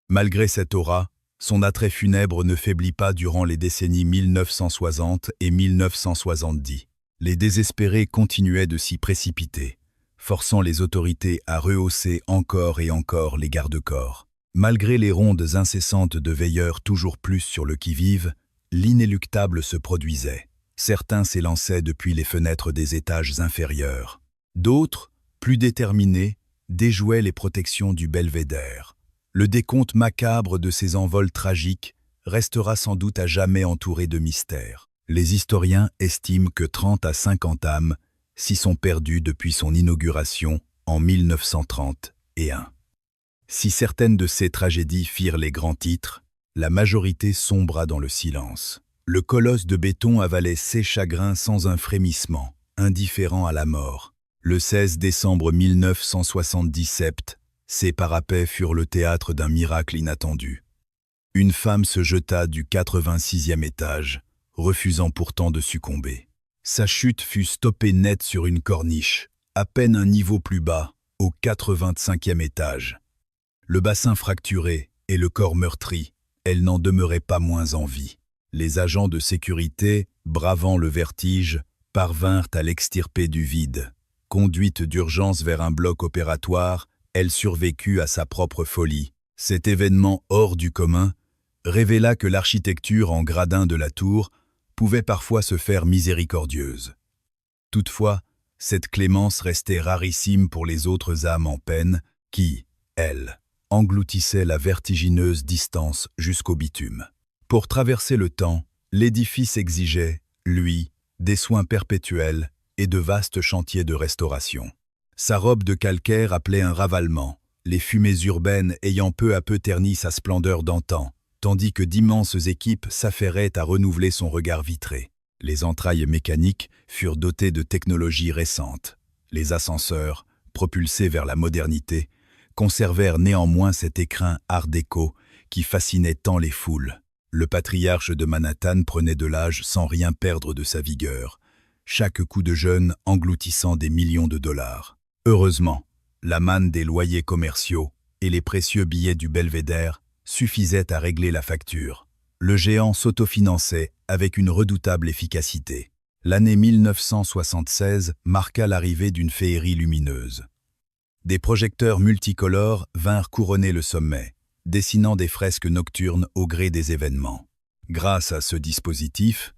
Malgré cette aura, son attrait funèbre ne faiblit pas durant les décennies 1960 et 1970. Les désespérés continuaient de s'y précipiter, forçant les autorités à rehausser encore et encore les garde-corps. Malgré les rondes incessantes de veilleurs toujours plus sur le qui-vive, l'inéluctable se produisait. Certains s'élançaient depuis les fenêtres des étages inférieurs. D'autres, plus déterminés, déjouaient les protections du belvédère. Le décompte macabre de ces envols tragiques restera sans doute à jamais entouré de mystères. Les historiens estiment que 30 à 50 âmes s'y sont perdues depuis son inauguration en 1931. Si certaines de ces tragédies firent les grands titres, la majorité sombra dans le silence. Le colosse de béton avalait ses chagrins sans un frémissement, indifférent à la mort. Le 16 décembre 1977, ses parapets furent le théâtre d'un miracle inattendu. Une femme se jeta du 86e étage, refusant pourtant de succomber. Sa chute fut stoppée net sur une corniche, à peine un niveau plus bas, au 85e étage. Le bassin fracturé et le corps meurtri, elle n'en demeurait pas moins en vie. Les agents de sécurité, bravant le vertige, parvinrent à l'extirper du vide. Conduite d'urgence vers un bloc opératoire, elle survécut à sa propre folie. Cet événement hors du commun révéla que l'architecture en gradin de la tour pouvait parfois se faire miséricordieuse. Toutefois, cette clémence restait rarissime pour les autres âmes en peine qui, elles, engloutissaient la vertigineuse distance jusqu'au bitume. Pour traverser le temps, l'édifice exigeait, lui, des soins perpétuels et de vastes chantiers de restauration. Sa robe de calcaire appelait un ravalement, les fumées urbaines ayant peu à peu terni sa splendeur d'antan, tandis que d'immenses équipes s'affairaient à renouveler son regard vitré. Les entrailles mécaniques furent dotées de technologies récentes. Les ascenseurs, propulsés vers la modernité, conservèrent néanmoins cet écrin art déco qui fascinait tant les foules. Le patriarche de Manhattan prenait de l'âge sans rien perdre de sa vigueur, chaque coup de jeûne engloutissant des millions de dollars. Heureusement, la manne des loyers commerciaux et les précieux billets du belvédère suffisaient à régler la facture. Le géant s'autofinançait avec une redoutable efficacité. L'année 1976 marqua l'arrivée d'une féerie lumineuse. Des projecteurs multicolores vinrent couronner le sommet, dessinant des fresques nocturnes au gré des événements. Grâce à ce dispositif,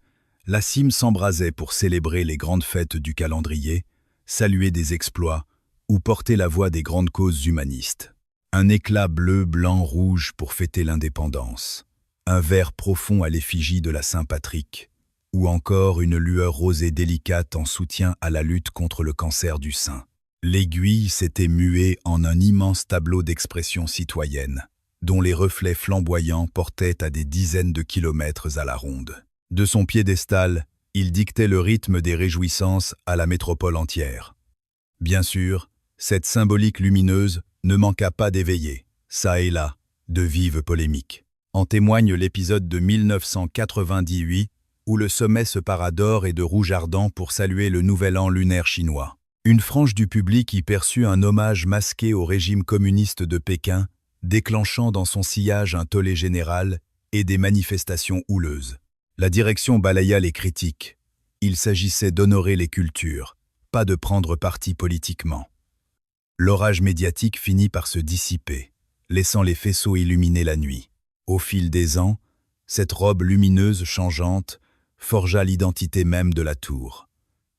la cime s'embrasait pour célébrer les grandes fêtes du calendrier, saluer des exploits ou porter la voix des grandes causes humanistes. Un éclat bleu, blanc, rouge pour fêter l'indépendance, un vert profond à l'effigie de la Saint-Patrick, ou encore une lueur rosée délicate en soutien à la lutte contre le cancer du sein. L'aiguille s'était muée en un immense tableau d'expression citoyenne, dont les reflets flamboyants portaient à des dizaines de kilomètres à la ronde. De son piédestal, il dictait le rythme des réjouissances à la métropole entière. Bien sûr, cette symbolique lumineuse ne manqua pas d'éveiller, çà et là, de vives polémiques. En témoigne l'épisode de 1998 où le sommet se para d'or et de rouge ardent pour saluer le nouvel an lunaire chinois. Une frange du public y perçut un hommage masqué au régime communiste de Pékin, déclenchant dans son sillage un tollé général et des manifestations houleuses. La direction balaya les critiques. Il s'agissait d'honorer les cultures, pas de prendre parti politiquement. L'orage médiatique finit par se dissiper, laissant les faisceaux illuminer la nuit. Au fil des ans, cette robe lumineuse changeante forgea l'identité même de la tour.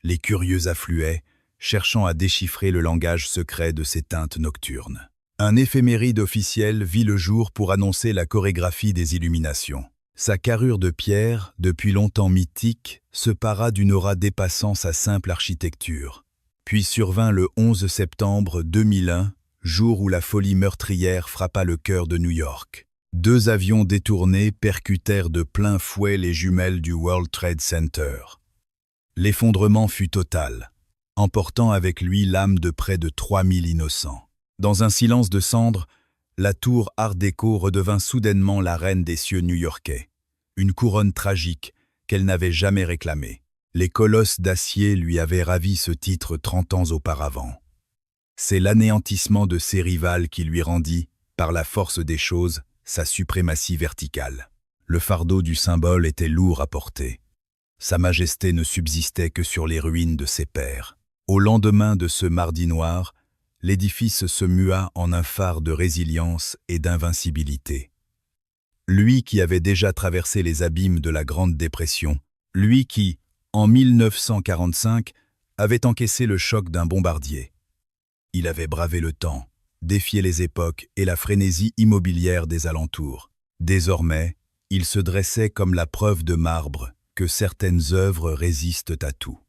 Les curieux affluaient, cherchant à déchiffrer le langage secret de ces teintes nocturnes. Un éphéméride officiel vit le jour pour annoncer la chorégraphie des illuminations. Sa carrure de pierre, depuis longtemps mythique, se para d'une aura dépassant sa simple architecture. Puis survint le 11 septembre 2001, jour où la folie meurtrière frappa le cœur de New York. 2 avions détournés percutèrent de plein fouet les jumelles du World Trade Center. L'effondrement fut total, emportant avec lui l'âme de près de 3000 innocents. Dans un silence de cendres, la tour Art déco redevint soudainement la reine des cieux new-yorkais. Une couronne tragique qu'elle n'avait jamais réclamée. Les colosses d'acier lui avaient ravi ce titre 30 ans auparavant. C'est l'anéantissement de ses rivales qui lui rendit, par la force des choses, sa suprématie verticale. Le fardeau du symbole était lourd à porter. Sa majesté ne subsistait que sur les ruines de ses pairs. Au lendemain de ce mardi noir, l'édifice se mua en un phare de résilience et d'invincibilité. Lui qui avait déjà traversé les abîmes de la Grande Dépression, lui qui, en 1945, avait encaissé le choc d'un bombardier. Il avait bravé le temps, défié les époques et la frénésie immobilière des alentours. Désormais, il se dressait comme la preuve de marbre que certaines œuvres résistent à tout.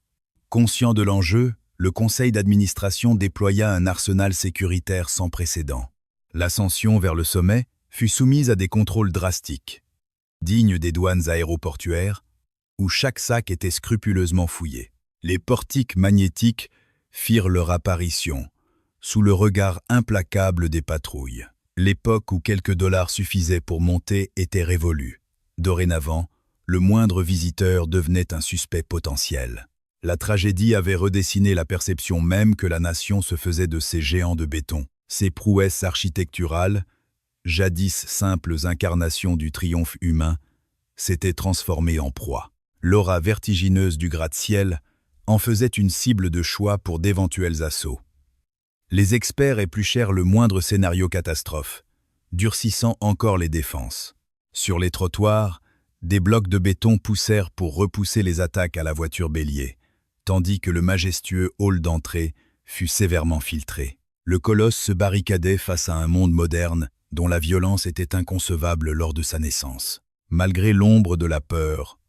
Conscient de l'enjeu, le conseil d'administration déploya un arsenal sécuritaire sans précédent. L'ascension vers le sommet fut soumise à des contrôles drastiques, dignes des douanes aéroportuaires, où chaque sac était scrupuleusement fouillé. Les portiques magnétiques firent leur apparition, sous le regard implacable des patrouilles. L'époque où quelques dollars suffisaient pour monter était révolue. Dorénavant, le moindre visiteur devenait un suspect potentiel. La tragédie avait redessiné la perception même que la nation se faisait de ces géants de béton. Ces prouesses architecturales, jadis simples incarnations du triomphe humain, s'étaient transformées en proie. L'aura vertigineuse du gratte-ciel en faisait une cible de choix pour d'éventuels assauts. Les experts épluchèrent le moindre scénario catastrophe, durcissant encore les défenses. Sur les trottoirs, des blocs de béton poussèrent pour repousser les attaques à la voiture bélier, tandis que le majestueux hall d'entrée fut sévèrement filtré. Le colosse se barricadait face à un monde moderne dont la violence était inconcevable lors de sa naissance. Malgré l'ombre de la peur,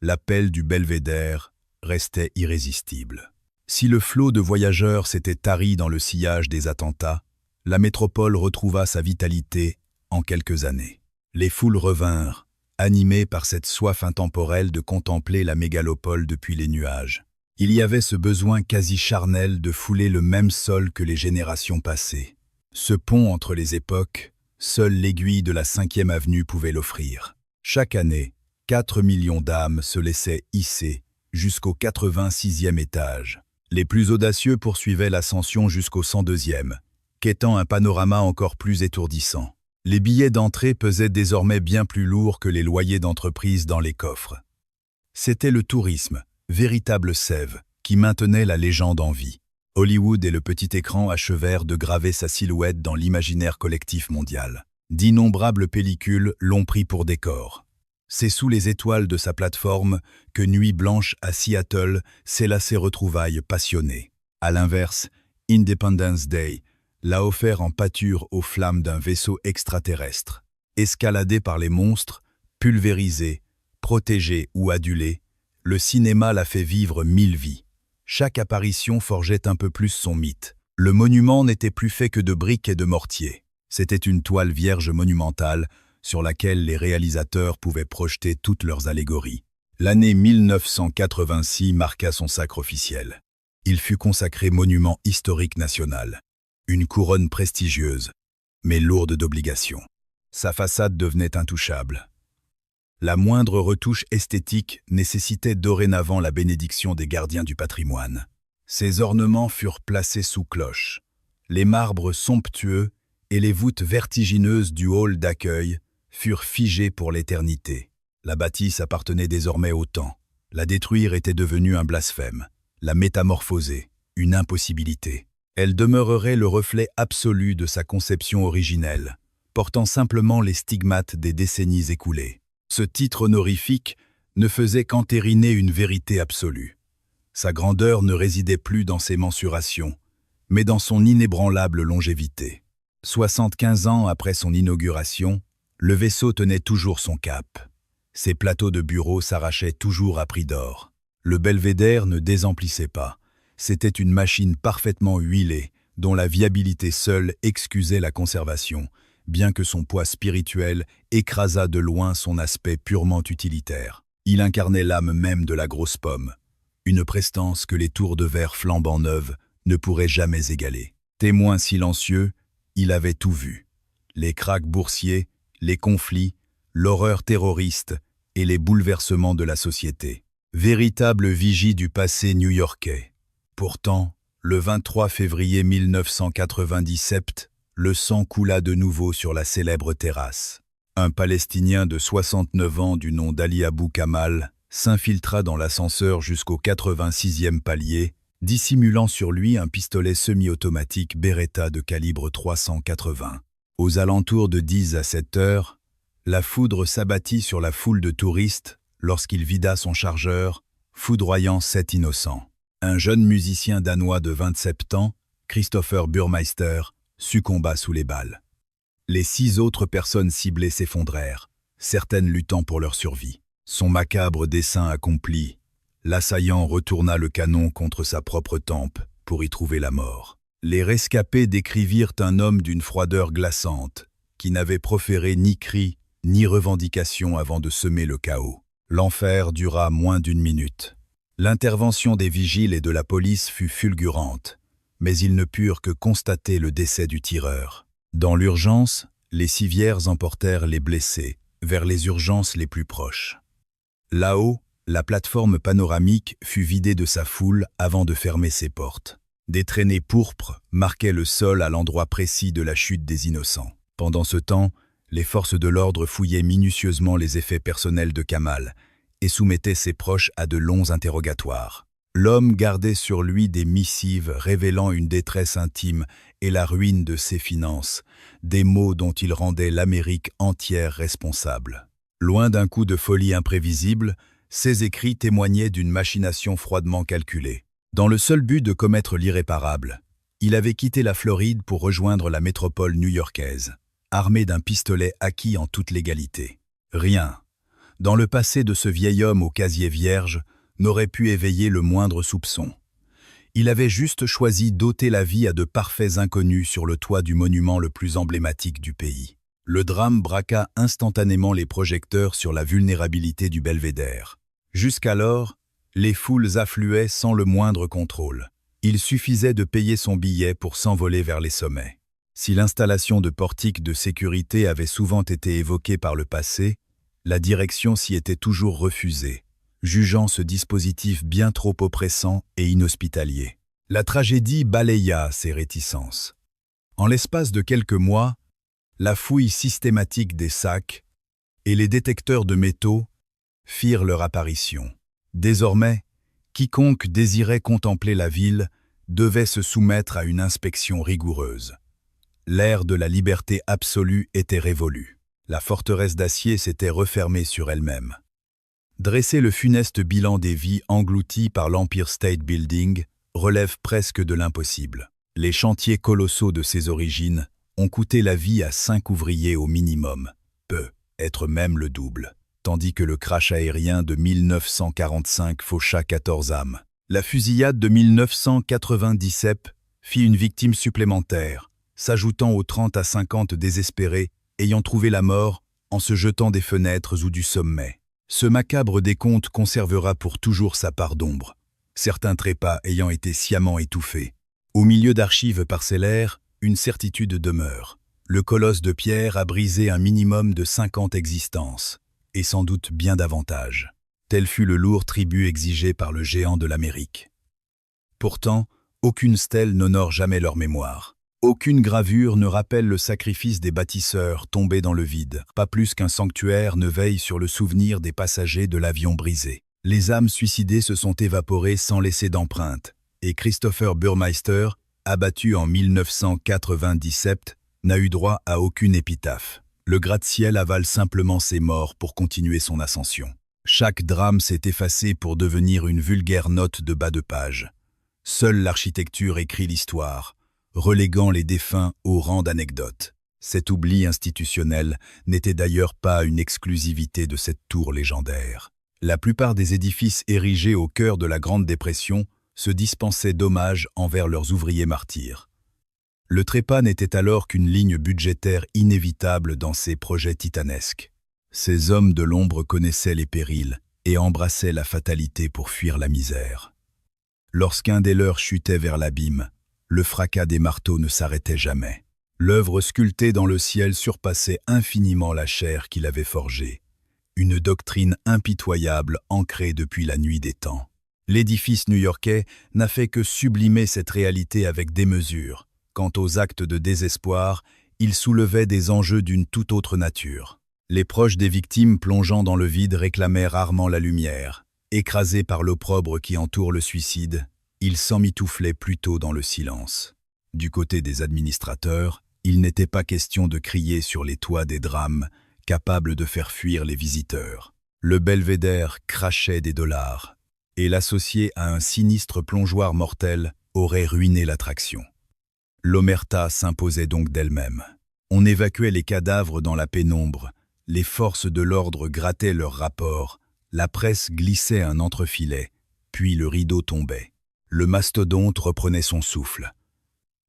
l'appel du belvédère restait irrésistible. Si le flot de voyageurs s'était tari dans le sillage des attentats, la métropole retrouva sa vitalité en quelques années. Les foules revinrent, animées par cette soif intemporelle de contempler la mégalopole depuis les nuages. Il y avait ce besoin quasi charnel de fouler le même sol que les générations passées. Ce pont entre les époques, seule l'aiguille de la 5e avenue pouvait l'offrir. Chaque année, 4 millions d'âmes se laissaient hisser jusqu'au 86e étage. Les plus audacieux poursuivaient l'ascension jusqu'au 102e, quêtant un panorama encore plus étourdissant. Les billets d'entrée pesaient désormais bien plus lourds que les loyers d'entreprise dans les coffres. C'était le tourisme, véritable sève, qui maintenait la légende en vie. Hollywood et le petit écran achevèrent de graver sa silhouette dans l'imaginaire collectif mondial. D'innombrables pellicules l'ont pris pour décor. C'est sous les étoiles de sa plateforme que Nuit blanche à Seattle scella ses retrouvailles passionnées. À l'inverse, Independence Day l'a offert en pâture aux flammes d'un vaisseau extraterrestre. Escaladé par les monstres, pulvérisé, protégé ou adulé, le cinéma l'a fait vivre 1000 vies. Chaque apparition forgeait un peu plus son mythe. Le monument n'était plus fait que de briques et de mortier. C'était une toile vierge monumentale sur laquelle les réalisateurs pouvaient projeter toutes leurs allégories. L'année 1986 marqua son sacre officiel. Il fut consacré monument historique national. Une couronne prestigieuse, mais lourde d'obligations. Sa façade devenait intouchable. La moindre retouche esthétique nécessitait dorénavant la bénédiction des gardiens du patrimoine. Ces ornements furent placés sous cloche. Les marbres somptueux et les voûtes vertigineuses du hall d'accueil furent figés pour l'éternité. La bâtisse appartenait désormais au temps. La détruire était devenu un blasphème. La métamorphoser, une impossibilité. Elle demeurerait le reflet absolu de sa conception originelle, portant simplement les stigmates des décennies écoulées. Ce titre honorifique ne faisait qu'entériner une vérité absolue. Sa grandeur ne résidait plus dans ses mensurations, mais dans son inébranlable longévité. 75 ans après son inauguration, le vaisseau tenait toujours son cap. Ses plateaux de bureaux s'arrachaient toujours à prix d'or. Le belvédère ne désemplissait pas. C'était une machine parfaitement huilée, dont la viabilité seule excusait la conservation, bien que son poids spirituel écrasât de loin son aspect purement utilitaire. Il incarnait l'âme même de la grosse pomme, une prestance que les tours de verre flambant neuves ne pourraient jamais égaler. Témoin silencieux, il avait tout vu. Les krachs boursiers, les conflits, l'horreur terroriste et les bouleversements de la société. Véritable vigie du passé new-yorkais. Pourtant, le 23 février 1997, le sang coula de nouveau sur la célèbre terrasse. Un Palestinien de 69 ans du nom d'Ali Abou Kamal s'infiltra dans l'ascenseur jusqu'au 86e palier, dissimulant sur lui un pistolet semi-automatique Beretta de calibre 380. Aux alentours de 10 à 7 heures, la foudre s'abattit sur la foule de touristes lorsqu'il vida son chargeur, foudroyant 7 innocents. Un jeune musicien danois de 27 ans, Christopher Burmeister, succomba sous les balles. Les 6 autres personnes ciblées s'effondrèrent, certaines luttant pour leur survie. Son macabre dessein accompli, l'assaillant retourna le canon contre sa propre tempe pour y trouver la mort. Les rescapés décrivirent un homme d'une froideur glaçante, qui n'avait proféré ni cri ni revendication avant de semer le chaos. L'enfer dura moins d'1 minute. L'intervention des vigiles et de la police fut fulgurante, mais ils ne purent que constater le décès du tireur. Dans l'urgence, les civières emportèrent les blessés vers les urgences les plus proches. Là-haut, la plateforme panoramique fut vidée de sa foule avant de fermer ses portes. Des traînées pourpres marquaient le sol à l'endroit précis de la chute des innocents. Pendant ce temps, les forces de l'ordre fouillaient minutieusement les effets personnels de Kamal et soumettaient ses proches à de longs interrogatoires. L'homme gardait sur lui des missives révélant une détresse intime et la ruine de ses finances, des maux dont il rendait l'Amérique entière responsable. Loin d'un coup de folie imprévisible, ces écrits témoignaient d'une machination froidement calculée. Dans le seul but de commettre l'irréparable, il avait quitté la Floride pour rejoindre la métropole new-yorkaise, armé d'un pistolet acquis en toute légalité. Rien, dans le passé de ce vieil homme au casier vierge, n'aurait pu éveiller le moindre soupçon. Il avait juste choisi d'ôter la vie à de parfaits inconnus sur le toit du monument le plus emblématique du pays. Le drame braqua instantanément les projecteurs sur la vulnérabilité du belvédère. Jusqu'alors, les foules affluaient sans le moindre contrôle. Il suffisait de payer son billet pour s'envoler vers les sommets. Si l'installation de portiques de sécurité avait souvent été évoquée par le passé, la direction s'y était toujours refusée, jugeant ce dispositif bien trop oppressant et inhospitalier. La tragédie balaya ces réticences. En l'espace de quelques mois, la fouille systématique des sacs et les détecteurs de métaux firent leur apparition. Désormais, quiconque désirait contempler la ville devait se soumettre à une inspection rigoureuse. L'ère de la liberté absolue était révolue. La forteresse d'acier s'était refermée sur elle-même. Dresser le funeste bilan des vies englouties par l'Empire State Building relève presque de l'impossible. Les chantiers colossaux de ses origines ont coûté la vie à 5 ouvriers au minimum, peut être même le double, tandis que le crash aérien de 1945 faucha 14 âmes. La fusillade de 1997 fit une victime supplémentaire, s'ajoutant aux 30 à 50 désespérés ayant trouvé la mort en se jetant des fenêtres ou du sommet. Ce macabre décompte conservera pour toujours sa part d'ombre, certains trépas ayant été sciemment étouffés. Au milieu d'archives parcellaires, une certitude demeure. Le colosse de pierre a brisé un minimum de 50 existences, et sans doute bien davantage. Tel fut le lourd tribut exigé par le géant de l'Amérique. Pourtant, aucune stèle n'honore jamais leur mémoire. Aucune gravure ne rappelle le sacrifice des bâtisseurs tombés dans le vide. Pas plus qu'un sanctuaire ne veille sur le souvenir des passagers de l'avion brisé. Les âmes suicidées se sont évaporées sans laisser d'empreinte, et Christopher Burmeister, abattu en 1997, n'a eu droit à aucune épitaphe. Le gratte-ciel avale simplement ses morts pour continuer son ascension. Chaque drame s'est effacé pour devenir une vulgaire note de bas de page. Seule l'architecture écrit l'histoire, reléguant les défunts au rang d'anecdotes. Cet oubli institutionnel n'était d'ailleurs pas une exclusivité de cette tour légendaire. La plupart des édifices érigés au cœur de la Grande Dépression se dispensaient d'hommages envers leurs ouvriers martyrs. Le trépas n'était alors qu'une ligne budgétaire inévitable dans ces projets titanesques. Ces hommes de l'ombre connaissaient les périls et embrassaient la fatalité pour fuir la misère. Lorsqu'un des leurs chutait vers l'abîme, le fracas des marteaux ne s'arrêtait jamais. L'œuvre sculptée dans le ciel surpassait infiniment la chair qu'il avait forgée. Une doctrine impitoyable ancrée depuis la nuit des temps. L'édifice new-yorkais n'a fait que sublimer cette réalité avec démesure. Quant aux actes de désespoir, ils soulevaient des enjeux d'une toute autre nature. Les proches des victimes plongeant dans le vide réclamaient rarement la lumière. Écrasés par l'opprobre qui entoure le suicide, ils s'emmitouflaient plutôt dans le silence. Du côté des administrateurs, il n'était pas question de crier sur les toits des drames, capables de faire fuir les visiteurs. Le belvédère crachait des dollars, et l'associer à un sinistre plongeoir mortel aurait ruiné l'attraction. L'omerta s'imposait donc d'elle-même. On évacuait les cadavres dans la pénombre, les forces de l'ordre grattaient leurs rapports, la presse glissait un entrefilet, puis le rideau tombait. Le mastodonte reprenait son souffle.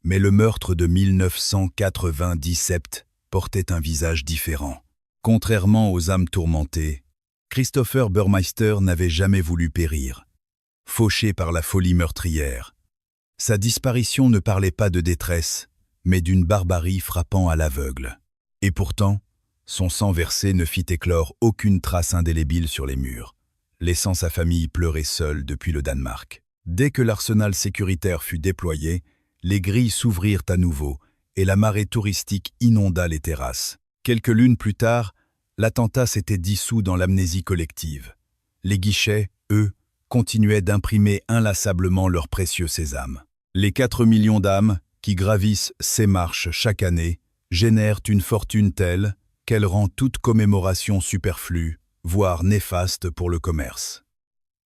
Mais le meurtre de 1997 portait un visage différent. Contrairement aux âmes tourmentées, Christopher Burmeister n'avait jamais voulu périr. Fauché par la folie meurtrière, sa disparition ne parlait pas de détresse, mais d'une barbarie frappant à l'aveugle. Et pourtant, son sang versé ne fit éclore aucune trace indélébile sur les murs, laissant sa famille pleurer seule depuis le Danemark. Dès que l'arsenal sécuritaire fut déployé, les grilles s'ouvrirent à nouveau et la marée touristique inonda les terrasses. Quelques lunes plus tard, l'attentat s'était dissous dans l'amnésie collective. Les guichets, eux, continuaient d'imprimer inlassablement leur précieux sésame. Les 4 millions d'âmes qui gravissent ces marches chaque année génèrent une fortune telle qu'elle rend toute commémoration superflue, voire néfaste pour le commerce.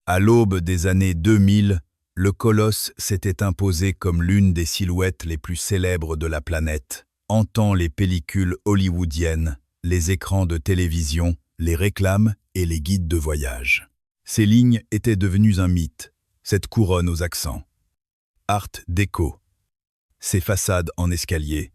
À l'aube des années 2000, le colosse s'était imposé comme l'une des silhouettes les plus célèbres de la planète, hantant les pellicules hollywoodiennes, les écrans de télévision, les réclames et les guides de voyage. Ces lignes étaient devenues un mythe, cette couronne aux accents. Art déco, ses façades en escalier,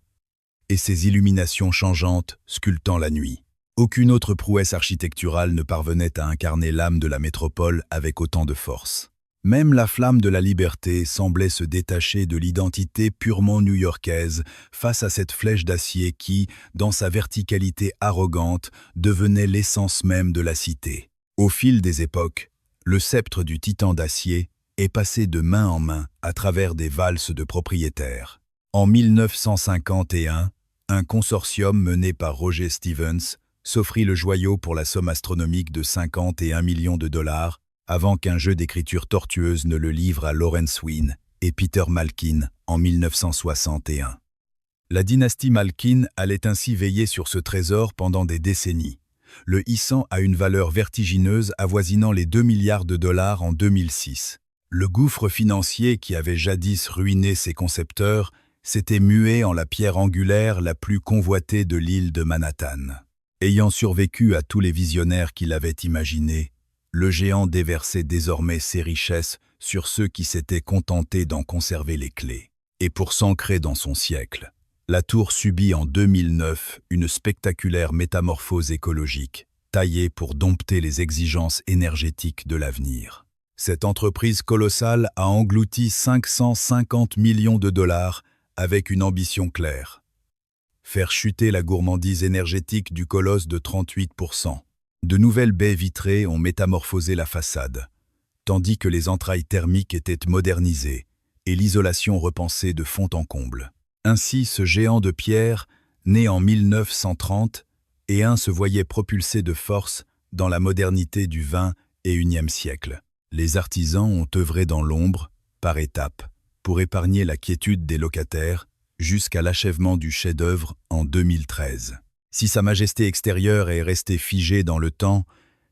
et ses illuminations changeantes sculptant la nuit. Aucune autre prouesse architecturale ne parvenait à incarner l'âme de la métropole avec autant de force. Même la flamme de la liberté semblait se détacher de l'identité purement new-yorkaise face à cette flèche d'acier qui, dans sa verticalité arrogante, devenait l'essence même de la cité. Au fil des époques, le sceptre du titan d'acier est passé de main en main à travers des valses de propriétaires. En 1951, un consortium mené par Roger Stevens s'offrit le joyau pour la somme astronomique de 51 millions de dollars avant qu'un jeu d'écriture tortueuse ne le livre à Lawrence Wynne et Peter Malkin en 1961. La dynastie Malkin allait ainsi veiller sur ce trésor pendant des décennies, le hissant à une valeur vertigineuse avoisinant les 2 milliards de dollars en 2006. Le gouffre financier qui avait jadis ruiné ses concepteurs s'était mué en la pierre angulaire la plus convoitée de l'île de Manhattan. Ayant survécu à tous les visionnaires qu'il avait imaginés, le géant déversait désormais ses richesses sur ceux qui s'étaient contentés d'en conserver les clés. Et pour s'ancrer dans son siècle, la tour subit en 2009 une spectaculaire métamorphose écologique, taillée pour dompter les exigences énergétiques de l'avenir. Cette entreprise colossale a englouti 550 millions de dollars avec une ambition claire. Faire chuter la gourmandise énergétique du colosse de 38%. De nouvelles baies vitrées ont métamorphosé la façade, tandis que les entrailles thermiques étaient modernisées et l'isolation repensée de fond en comble. Ainsi, ce géant de pierre, né en 1930, se voyait propulsé de force dans la modernité du XXIe siècle. Les artisans ont œuvré dans l'ombre, par étapes, pour épargner la quiétude des locataires, jusqu'à l'achèvement du chef-d'œuvre en 2013. Si sa majesté extérieure est restée figée dans le temps,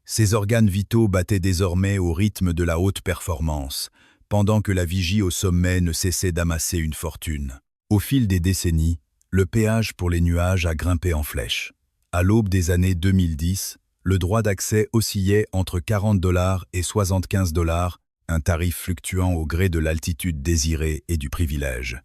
ses organes vitaux battaient désormais au rythme de la haute performance, pendant que la vigie au sommet ne cessait d'amasser une fortune. Au fil des décennies, le péage pour les nuages a grimpé en flèche. À l'aube des années 2010, le droit d'accès oscillait entre 40 $ et 75 $, un tarif fluctuant au gré de l'altitude désirée et du privilège.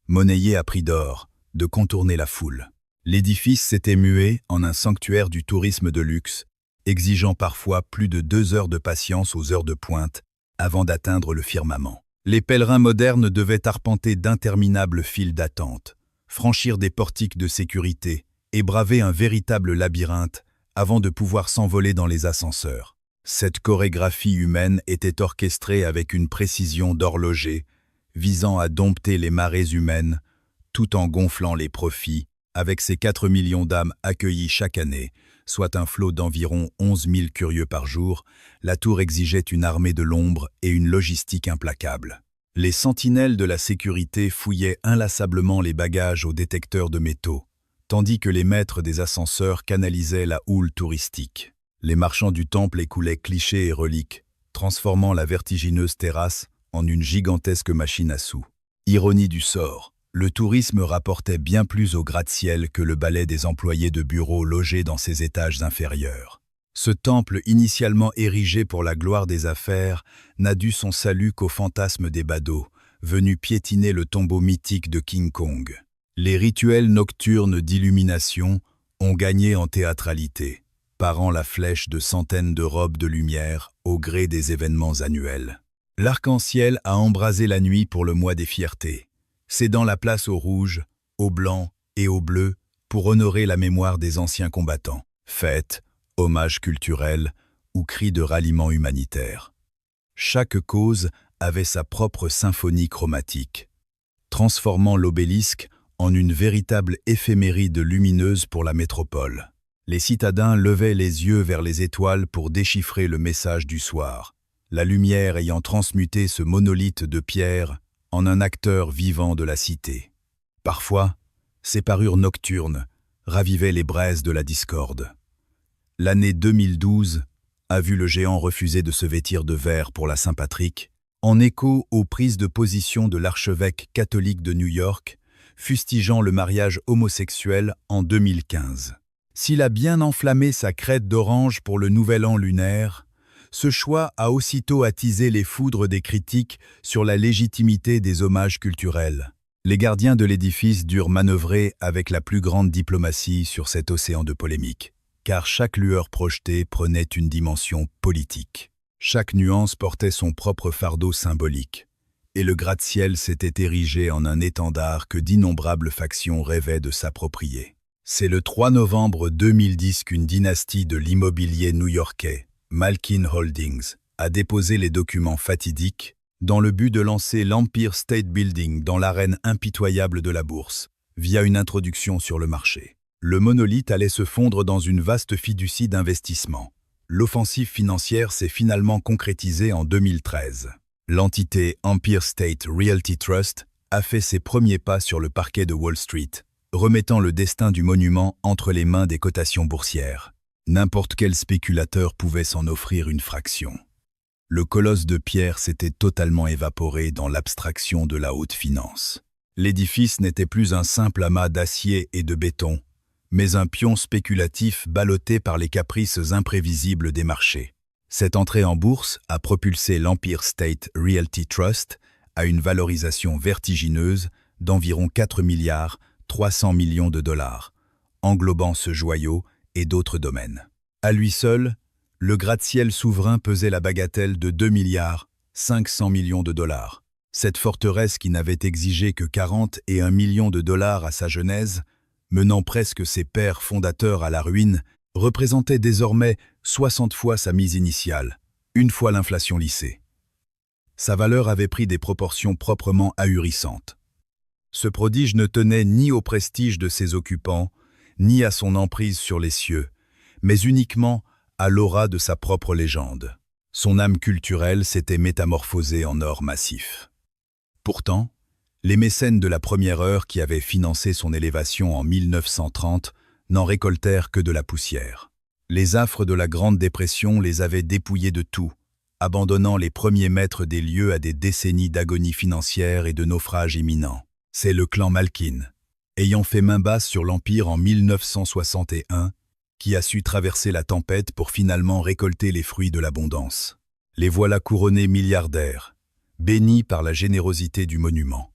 Monnayé à prix d'or, de contourner la foule. L'édifice s'était mué en un sanctuaire du tourisme de luxe, exigeant parfois plus de 2 heures de patience aux heures de pointe avant d'atteindre le firmament. Les pèlerins modernes devaient arpenter d'interminables files d'attente, franchir des portiques de sécurité et braver un véritable labyrinthe avant de pouvoir s'envoler dans les ascenseurs. Cette chorégraphie humaine était orchestrée avec une précision d'horloger, visant à dompter les marées humaines, tout en gonflant les profits, avec ses 4 millions d'âmes accueillies chaque année, soit un flot d'environ 11 000 curieux par jour, la tour exigeait une armée de l'ombre et une logistique implacable. Les sentinelles de la sécurité fouillaient inlassablement les bagages au détecteur de métaux, tandis que les maîtres des ascenseurs canalisaient la houle touristique. Les marchands du temple écoulaient clichés et reliques, transformant la vertigineuse terrasse en une gigantesque machine à sous. Ironie du sort, le tourisme rapportait bien plus au gratte-ciel que le balai des employés de bureaux logés dans ses étages inférieurs. Ce temple, initialement érigé pour la gloire des affaires, n'a dû son salut qu'au fantasme des badauds, venus piétiner le tombeau mythique de King Kong. Les rituels nocturnes d'illumination ont gagné en théâtralité, parant la flèche de centaines de robes de lumière au gré des événements annuels. L'arc-en-ciel a embrasé la nuit pour le mois des fiertés, cédant la place au rouge, au blanc et au bleu pour honorer la mémoire des anciens combattants. Fêtes, hommages culturels ou cris de ralliement humanitaire. Chaque cause avait sa propre symphonie chromatique, transformant l'obélisque en une véritable éphéméride lumineuse pour la métropole. Les citadins levaient les yeux vers les étoiles pour déchiffrer le message du soir, la lumière ayant transmuté ce monolithe de pierre en un acteur vivant de la cité. Parfois, ces parures nocturnes ravivaient les braises de la discorde. L'année 2012 a vu le géant refuser de se vêtir de vert pour la Saint-Patrick, en écho aux prises de position de l'archevêque catholique de New York, fustigeant le mariage homosexuel en 2015. S'il a bien enflammé sa crête d'orange pour le nouvel an lunaire, ce choix a aussitôt attisé les foudres des critiques sur la légitimité des hommages culturels. Les gardiens de l'édifice durent manœuvrer avec la plus grande diplomatie sur cet océan de polémiques, car chaque lueur projetée prenait une dimension politique. Chaque nuance portait son propre fardeau symbolique, et le gratte-ciel s'était érigé en un étendard que d'innombrables factions rêvaient de s'approprier. C'est le 3 novembre 2010 qu'une dynastie de l'immobilier new-yorkais, Malkin Holdings, a déposé les documents fatidiques dans le but de lancer l'Empire State Building dans l'arène impitoyable de la bourse, via une introduction sur le marché. Le monolithe allait se fondre dans une vaste fiducie d'investissement. L'offensive financière s'est finalement concrétisée en 2013. L'entité Empire State Realty Trust a fait ses premiers pas sur le parquet de Wall Street, remettant le destin du monument entre les mains des cotations boursières. N'importe quel spéculateur pouvait s'en offrir une fraction. Le colosse de pierre s'était totalement évaporé dans l'abstraction de la haute finance. L'édifice n'était plus un simple amas d'acier et de béton, mais un pion spéculatif ballotté par les caprices imprévisibles des marchés. Cette entrée en bourse a propulsé l'Empire State Realty Trust à une valorisation vertigineuse d'environ 4,3 milliards de dollars, englobant ce joyau et d'autres domaines. À lui seul, le gratte-ciel souverain pesait la bagatelle de 2,5 milliards de dollars. Cette forteresse qui n'avait exigé que 41 millions de dollars à sa genèse, menant presque ses pères fondateurs à la ruine, représentait désormais 60 fois sa mise initiale, une fois l'inflation lissée. Sa valeur avait pris des proportions proprement ahurissantes. Ce prodige ne tenait ni au prestige de ses occupants, ni à son emprise sur les cieux, mais uniquement à l'aura de sa propre légende. Son âme culturelle s'était métamorphosée en or massif. Pourtant, les mécènes de la première heure qui avaient financé son élévation en 1930 n'en récoltèrent que de la poussière. Les affres de la Grande Dépression les avaient dépouillés de tout, abandonnant les premiers maîtres des lieux à des décennies d'agonie financière et de naufrage imminent. C'est le clan Malkin, ayant fait main basse sur l'Empire en 1961, qui a su traverser la tempête pour finalement récolter les fruits de l'abondance. Les voilà couronnés milliardaires, bénis par la générosité du monument.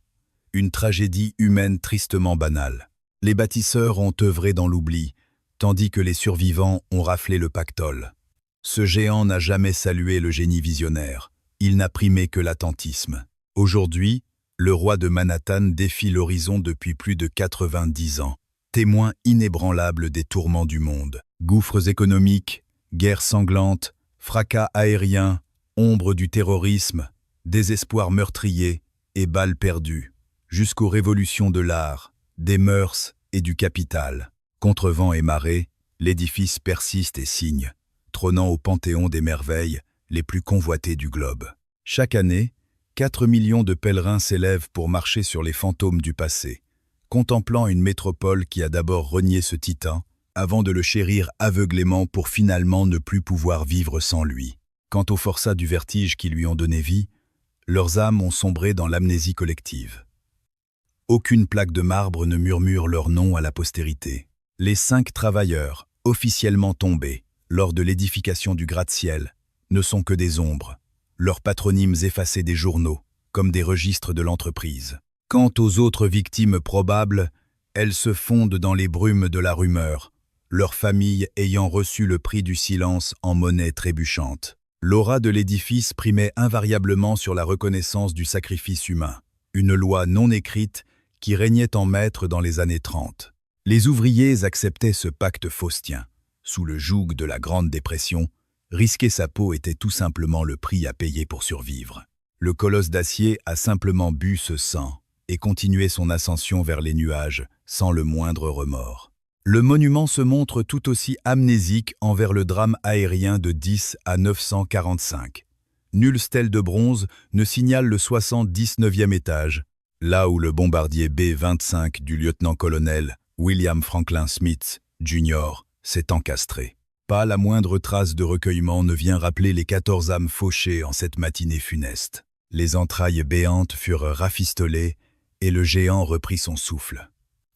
Une tragédie humaine tristement banale. Les bâtisseurs ont œuvré dans l'oubli, tandis que les survivants ont raflé le pactole. Ce géant n'a jamais salué le génie visionnaire, il n'a primé que l'attentisme. Aujourd'hui, le roi de Manhattan défie l'horizon depuis plus de 90 ans, témoin inébranlable des tourments du monde. Gouffres économiques, guerres sanglantes, fracas aériens, ombre du terrorisme, désespoir meurtrier et balles perdues, jusqu'aux révolutions de l'art, des mœurs et du capital. Contre vent et marée, l'édifice persiste et signe, trônant au panthéon des merveilles les plus convoitées du globe. Chaque année, 4 millions de pèlerins s'élèvent pour marcher sur les fantômes du passé, contemplant une métropole qui a d'abord renié ce titan, avant de le chérir aveuglément pour finalement ne plus pouvoir vivre sans lui. Quant aux forçats du vertige qui lui ont donné vie, leurs âmes ont sombré dans l'amnésie collective. Aucune plaque de marbre ne murmure leur nom à la postérité. Les 5 travailleurs, officiellement tombés, lors de l'édification du gratte-ciel, ne sont que des ombres, leurs patronymes effacés des journaux, comme des registres de l'entreprise. Quant aux autres victimes probables, elles se fondent dans les brumes de la rumeur, leurs familles ayant reçu le prix du silence en monnaie trébuchante. L'aura de l'édifice primait invariablement sur la reconnaissance du sacrifice humain, une loi non écrite qui régnait en maître dans les années 30. Les ouvriers acceptaient ce pacte faustien. Sous le joug de la Grande Dépression, risquer sa peau était tout simplement le prix à payer pour survivre. Le colosse d'acier a simplement bu ce sang et continué son ascension vers les nuages sans le moindre remords. Le monument se montre tout aussi amnésique envers le drame aérien de 10 à 945. Nulle stèle de bronze ne signale le 79e étage, là où le bombardier B-25 du lieutenant-colonel William Franklin Smith, Jr., s'est encastré. Pas la moindre trace de recueillement ne vient rappeler les 14 âmes fauchées en cette matinée funeste. Les entrailles béantes furent rafistolées et le géant reprit son souffle.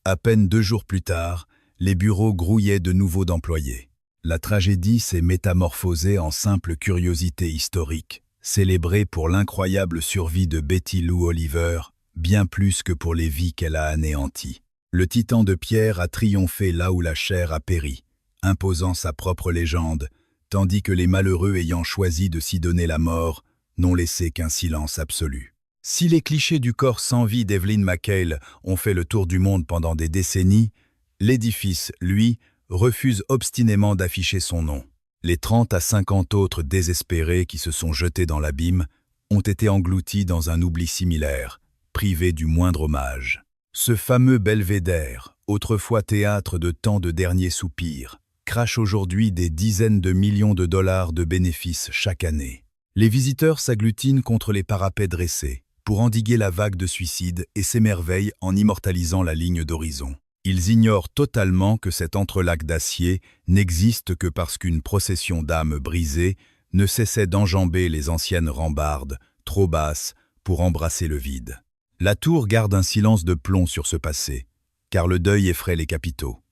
À peine 2 jours plus tard, les bureaux grouillaient de nouveau d'employés. La tragédie s'est métamorphosée en simple curiosité historique, célébrée pour l'incroyable survie de Betty Lou Oliver, bien plus que pour les vies qu'elle a anéanties. Le titan de pierre a triomphé là où la chair a péri, imposant sa propre légende, tandis que les malheureux ayant choisi de s'y donner la mort n'ont laissé qu'un silence absolu. Si les clichés du corps sans vie d'Evelyn McHale ont fait le tour du monde pendant des décennies, l'édifice, lui, refuse obstinément d'afficher son nom. Les 30 à 50 autres désespérés qui se sont jetés dans l'abîme ont été engloutis dans un oubli similaire, privés du moindre hommage. Ce fameux belvédère, autrefois théâtre de tant de derniers soupirs, crache aujourd'hui des dizaines de millions de dollars de bénéfices chaque année. Les visiteurs s'agglutinent contre les parapets dressés pour endiguer la vague de suicides et s'émerveillent en immortalisant la ligne d'horizon. Ils ignorent totalement que cet entrelac d'acier n'existe que parce qu'une procession d'âmes brisées ne cessait d'enjamber les anciennes rambardes, trop basses, pour embrasser le vide. La tour garde un silence de plomb sur ce passé, car le deuil effraie les capitaux.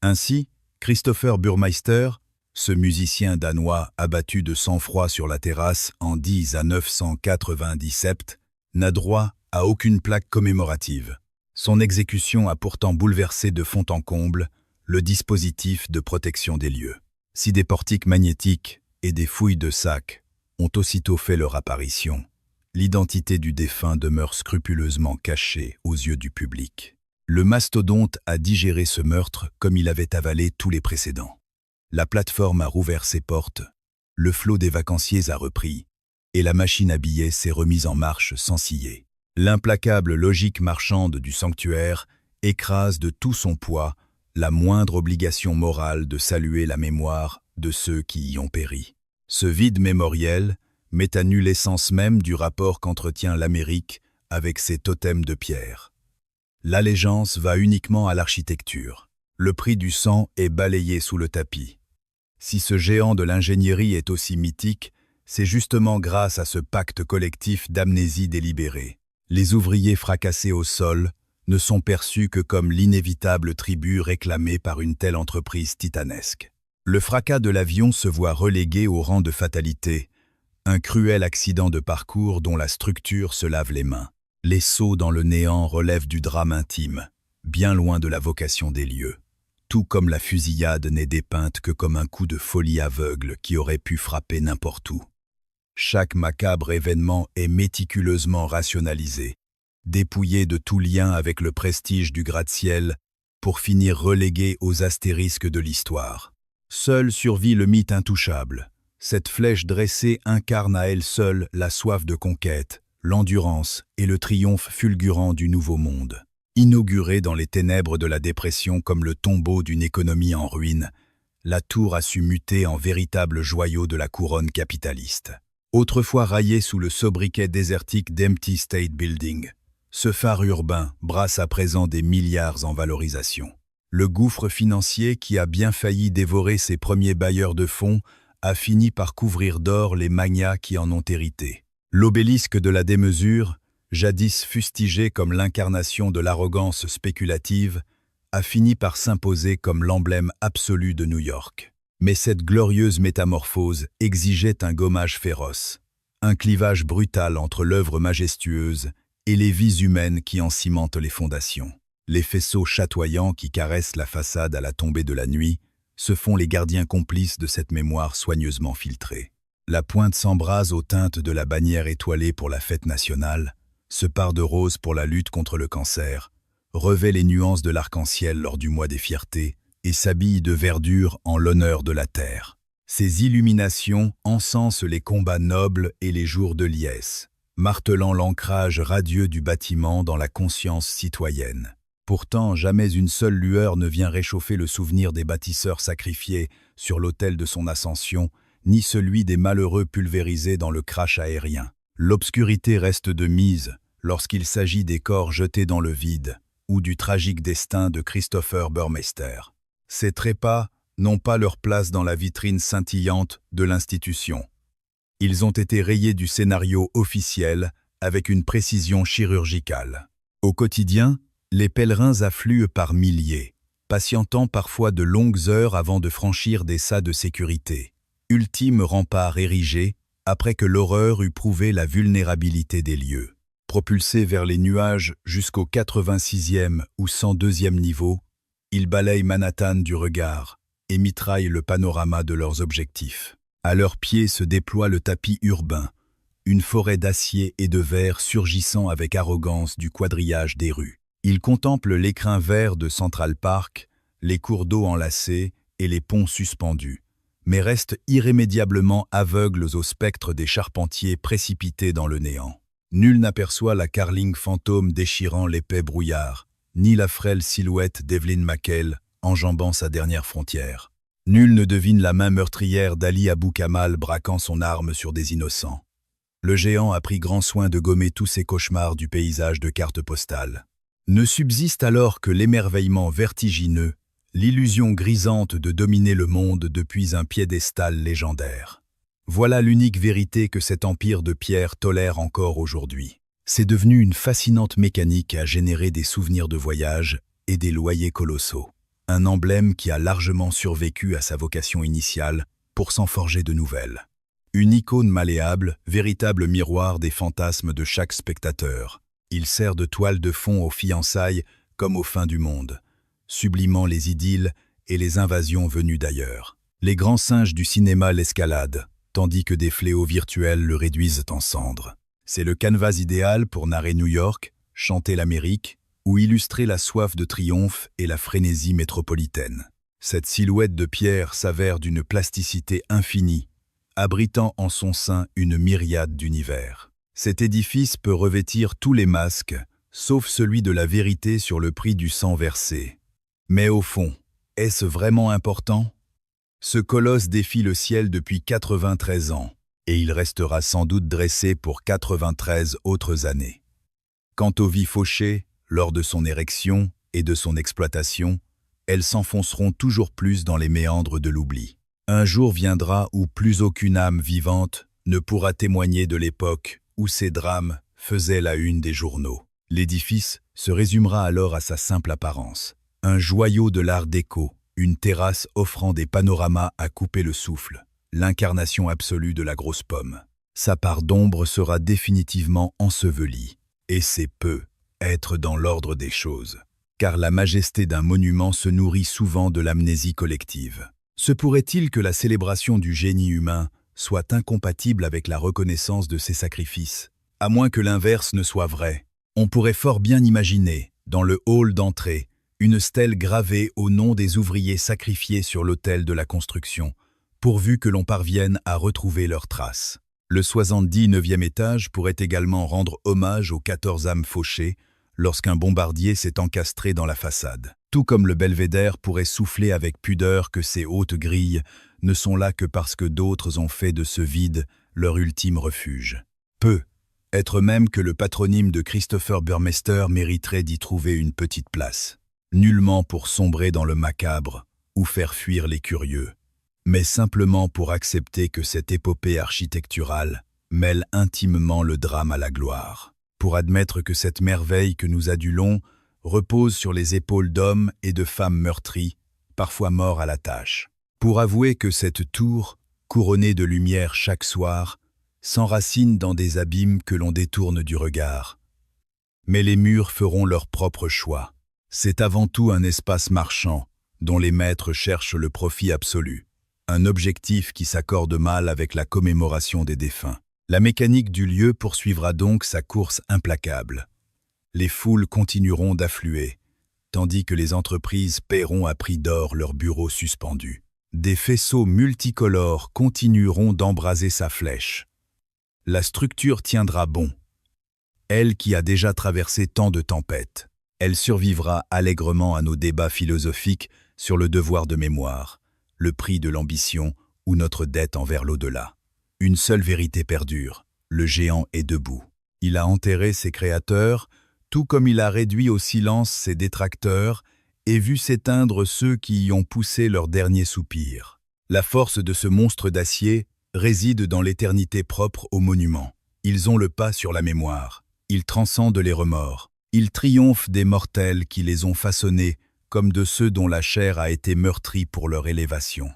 Ainsi, Christopher Burmeister, ce musicien danois abattu de sang-froid sur la terrasse en 10 à 997, n'a droit à aucune plaque commémorative. Son exécution a pourtant bouleversé de fond en comble le dispositif de protection des lieux. Si des portiques magnétiques et des fouilles de sacs ont aussitôt fait leur apparition, l'identité du défunt demeure scrupuleusement cachée aux yeux du public. Le mastodonte a digéré ce meurtre comme il avait avalé tous les précédents. La plateforme a rouvert ses portes, le flot des vacanciers a repris, et la machine à billets s'est remise en marche sans ciller. L'implacable logique marchande du sanctuaire écrase de tout son poids la moindre obligation morale de saluer la mémoire de ceux qui y ont péri. Ce vide mémoriel met à nu l'essence même du rapport qu'entretient l'Amérique avec ses totems de pierre. L'allégeance va uniquement à l'architecture. Le prix du sang est balayé sous le tapis. Si ce géant de l'ingénierie est aussi mythique, c'est justement grâce à ce pacte collectif d'amnésie délibérée. Les ouvriers fracassés au sol ne sont perçus que comme l'inévitable tribut réclamé par une telle entreprise titanesque. Le fracas de l'avion se voit relégué au rang de fatalité, un cruel accident de parcours dont la structure se lave les mains. Les sauts dans le néant relèvent du drame intime, bien loin de la vocation des lieux. Tout comme la fusillade n'est dépeinte que comme un coup de folie aveugle qui aurait pu frapper n'importe où. Chaque macabre événement est méticuleusement rationalisé, dépouillé de tout lien avec le prestige du gratte-ciel pour finir relégué aux astérisques de l'histoire. Seul survit le mythe intouchable. Cette flèche dressée incarne à elle seule la soif de conquête, l'endurance et le triomphe fulgurant du nouveau monde. Inaugurée dans les ténèbres de la dépression comme le tombeau d'une économie en ruine, la tour a su muter en véritable joyau de la couronne capitaliste. Autrefois raillée sous le sobriquet désertique d'Empty State Building, ce phare urbain brasse à présent des milliards en valorisation. Le gouffre financier qui a bien failli dévorer ses premiers bailleurs de fonds a fini par couvrir d'or les magnats qui en ont hérité. L'obélisque de la démesure, jadis fustigé comme l'incarnation de l'arrogance spéculative, a fini par s'imposer comme l'emblème absolu de New York. Mais cette glorieuse métamorphose exigeait un gommage féroce, un clivage brutal entre l'œuvre majestueuse et les vies humaines qui en cimentent les fondations. Les faisceaux chatoyants qui caressent la façade à la tombée de la nuit se font les gardiens complices de cette mémoire soigneusement filtrée. La pointe s'embrase aux teintes de la bannière étoilée pour la fête nationale, se pare de rose pour la lutte contre le cancer, revêt les nuances de l'arc-en-ciel lors du mois des fiertés et s'habille de verdure en l'honneur de la terre. Ces illuminations encensent les combats nobles et les jours de liesse, martelant l'ancrage radieux du bâtiment dans la conscience citoyenne. Pourtant, jamais une seule lueur ne vient réchauffer le souvenir des bâtisseurs sacrifiés sur l'autel de son ascension, ni celui des malheureux pulvérisés dans le crash aérien. L'obscurité reste de mise lorsqu'il s'agit des corps jetés dans le vide ou du tragique destin de Christopher Burmeister. Ces trépas n'ont pas leur place dans la vitrine scintillante de l'institution. Ils ont été rayés du scénario officiel avec une précision chirurgicale. Au quotidien, les pèlerins affluent par milliers, patientant parfois de longues heures avant de franchir des sas de sécurité, ultime rempart érigé après que l'horreur eut prouvé la vulnérabilité des lieux. Propulsés vers les nuages jusqu'au 86e ou 102e niveau, ils balayent Manhattan du regard et mitraillent le panorama de leurs objectifs. À leurs pieds se déploie le tapis urbain, une forêt d'acier et de verre surgissant avec arrogance du quadrillage des rues. Ils contemplent l'écrin vert de Central Park, les cours d'eau enlacés et les ponts suspendus, mais restent irrémédiablement aveugles au spectre des charpentiers précipités dans le néant. Nul n'aperçoit la carling fantôme déchirant l'épais brouillard, ni la frêle silhouette d'Evelyn McHale enjambant sa dernière frontière. Nul ne devine la main meurtrière d'Ali Abou Kamal braquant son arme sur des innocents. Le géant a pris grand soin de gommer tous ces cauchemars du paysage de cartes postales. Ne subsiste alors que l'émerveillement vertigineux, l'illusion grisante de dominer le monde depuis un piédestal légendaire. Voilà l'unique vérité que cet empire de pierre tolère encore aujourd'hui. C'est devenu une fascinante mécanique à générer des souvenirs de voyage et des loyers colossaux. Un emblème qui a largement survécu à sa vocation initiale pour s'en forger de nouvelles. Une icône malléable, véritable miroir des fantasmes de chaque spectateur. Il sert de toile de fond aux fiançailles comme aux fins du monde, sublimant les idylles et les invasions venues d'ailleurs. Les grands singes du cinéma l'escaladent, tandis que des fléaux virtuels le réduisent en cendres. C'est le canevas idéal pour narrer New York, chanter l'Amérique, ou illustrer la soif de triomphe et la frénésie métropolitaine. Cette silhouette de pierre s'avère d'une plasticité infinie, abritant en son sein une myriade d'univers. Cet édifice peut revêtir tous les masques, sauf celui de la vérité sur le prix du sang versé. Mais au fond, est-ce vraiment important? Ce colosse défie le ciel depuis 93 ans, et il restera sans doute dressé pour 93 autres années. Quant aux vies fauchées, lors de son érection et de son exploitation, elles s'enfonceront toujours plus dans les méandres de l'oubli. Un jour viendra où plus aucune âme vivante ne pourra témoigner de l'époque où ces drames faisaient la une des journaux. L'édifice se résumera alors à sa simple apparence. Un joyau de l'art déco, une terrasse offrant des panoramas à couper le souffle, l'incarnation absolue de la grosse pomme. Sa part d'ombre sera définitivement ensevelie, et c'est peu être dans l'ordre des choses, car la majesté d'un monument se nourrit souvent de l'amnésie collective. Se pourrait-il que la célébration du génie humain soit incompatible avec la reconnaissance de ses sacrifices? À moins que l'inverse ne soit vrai, on pourrait fort bien imaginer, dans le hall d'entrée, une stèle gravée au nom des ouvriers sacrifiés sur l'autel de la construction, pourvu que l'on parvienne à retrouver leurs traces. Le 79e étage pourrait également rendre hommage aux 14 âmes fauchées lorsqu'un bombardier s'est encastré dans la façade. Tout comme le belvédère pourrait souffler avec pudeur que ces hautes grilles ne sont là que parce que d'autres ont fait de ce vide leur ultime refuge. Être même que le patronyme de Christopher Burmester mériterait d'y trouver une petite place. Nullement pour sombrer dans le macabre ou faire fuir les curieux, mais simplement pour accepter que cette épopée architecturale mêle intimement le drame à la gloire, pour admettre que cette merveille que nous adulons repose sur les épaules d'hommes et de femmes meurtris, parfois morts à la tâche, pour avouer que cette tour, couronnée de lumière chaque soir, s'enracine dans des abîmes que l'on détourne du regard. Mais les murs feront leur propre choix. C'est avant tout un espace marchand, dont les maîtres cherchent le profit absolu, un objectif qui s'accorde mal avec la commémoration des défunts. La mécanique du lieu poursuivra donc sa course implacable. Les foules continueront d'affluer, tandis que les entreprises paieront à prix d'or leurs bureaux suspendus. Des faisceaux multicolores continueront d'embraser sa flèche. La structure tiendra bon. Elle qui a déjà traversé tant de tempêtes. Elle survivra allègrement à nos débats philosophiques sur le devoir de mémoire, le prix de l'ambition ou notre dette envers l'au-delà. Une seule vérité perdure, le géant est debout. Il a enterré ses créateurs, tout comme il a réduit au silence ses détracteurs et vu s'éteindre ceux qui y ont poussé leur dernier soupir. La force de ce monstre d'acier réside dans l'éternité propre aux monuments. Ils ont le pas sur la mémoire, ils transcendent les remords, ils triomphent des mortels qui les ont façonnés comme de ceux dont la chair a été meurtrie pour leur élévation.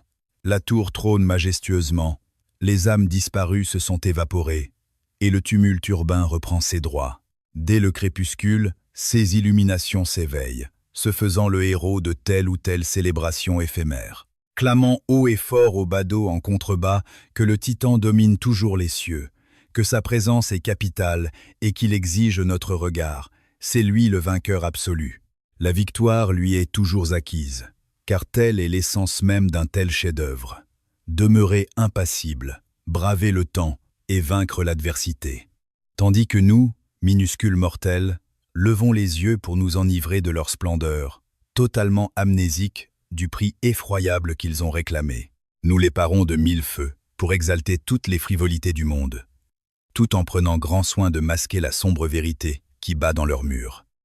La tour trône majestueusement, les âmes disparues se sont évaporées, et le tumulte urbain reprend ses droits. Dès le crépuscule, ses illuminations s'éveillent, se faisant le héros de telle ou telle célébration éphémère. Clamant haut et fort au badaud en contrebas que le titan domine toujours les cieux, que sa présence est capitale et qu'il exige notre regard, c'est lui le vainqueur absolu. La victoire lui est toujours acquise, car telle est l'essence même d'un tel chef-d'œuvre. Demeurer impassible, braver le temps et vaincre l'adversité. Tandis que nous, minuscules mortels, levons les yeux pour nous enivrer de leur splendeur, totalement amnésiques du prix effroyable qu'ils ont réclamé. Nous les parons de 1000 feux pour exalter toutes les frivolités du monde, tout en prenant grand soin de masquer la sombre vérité qui bat dans leurs murs.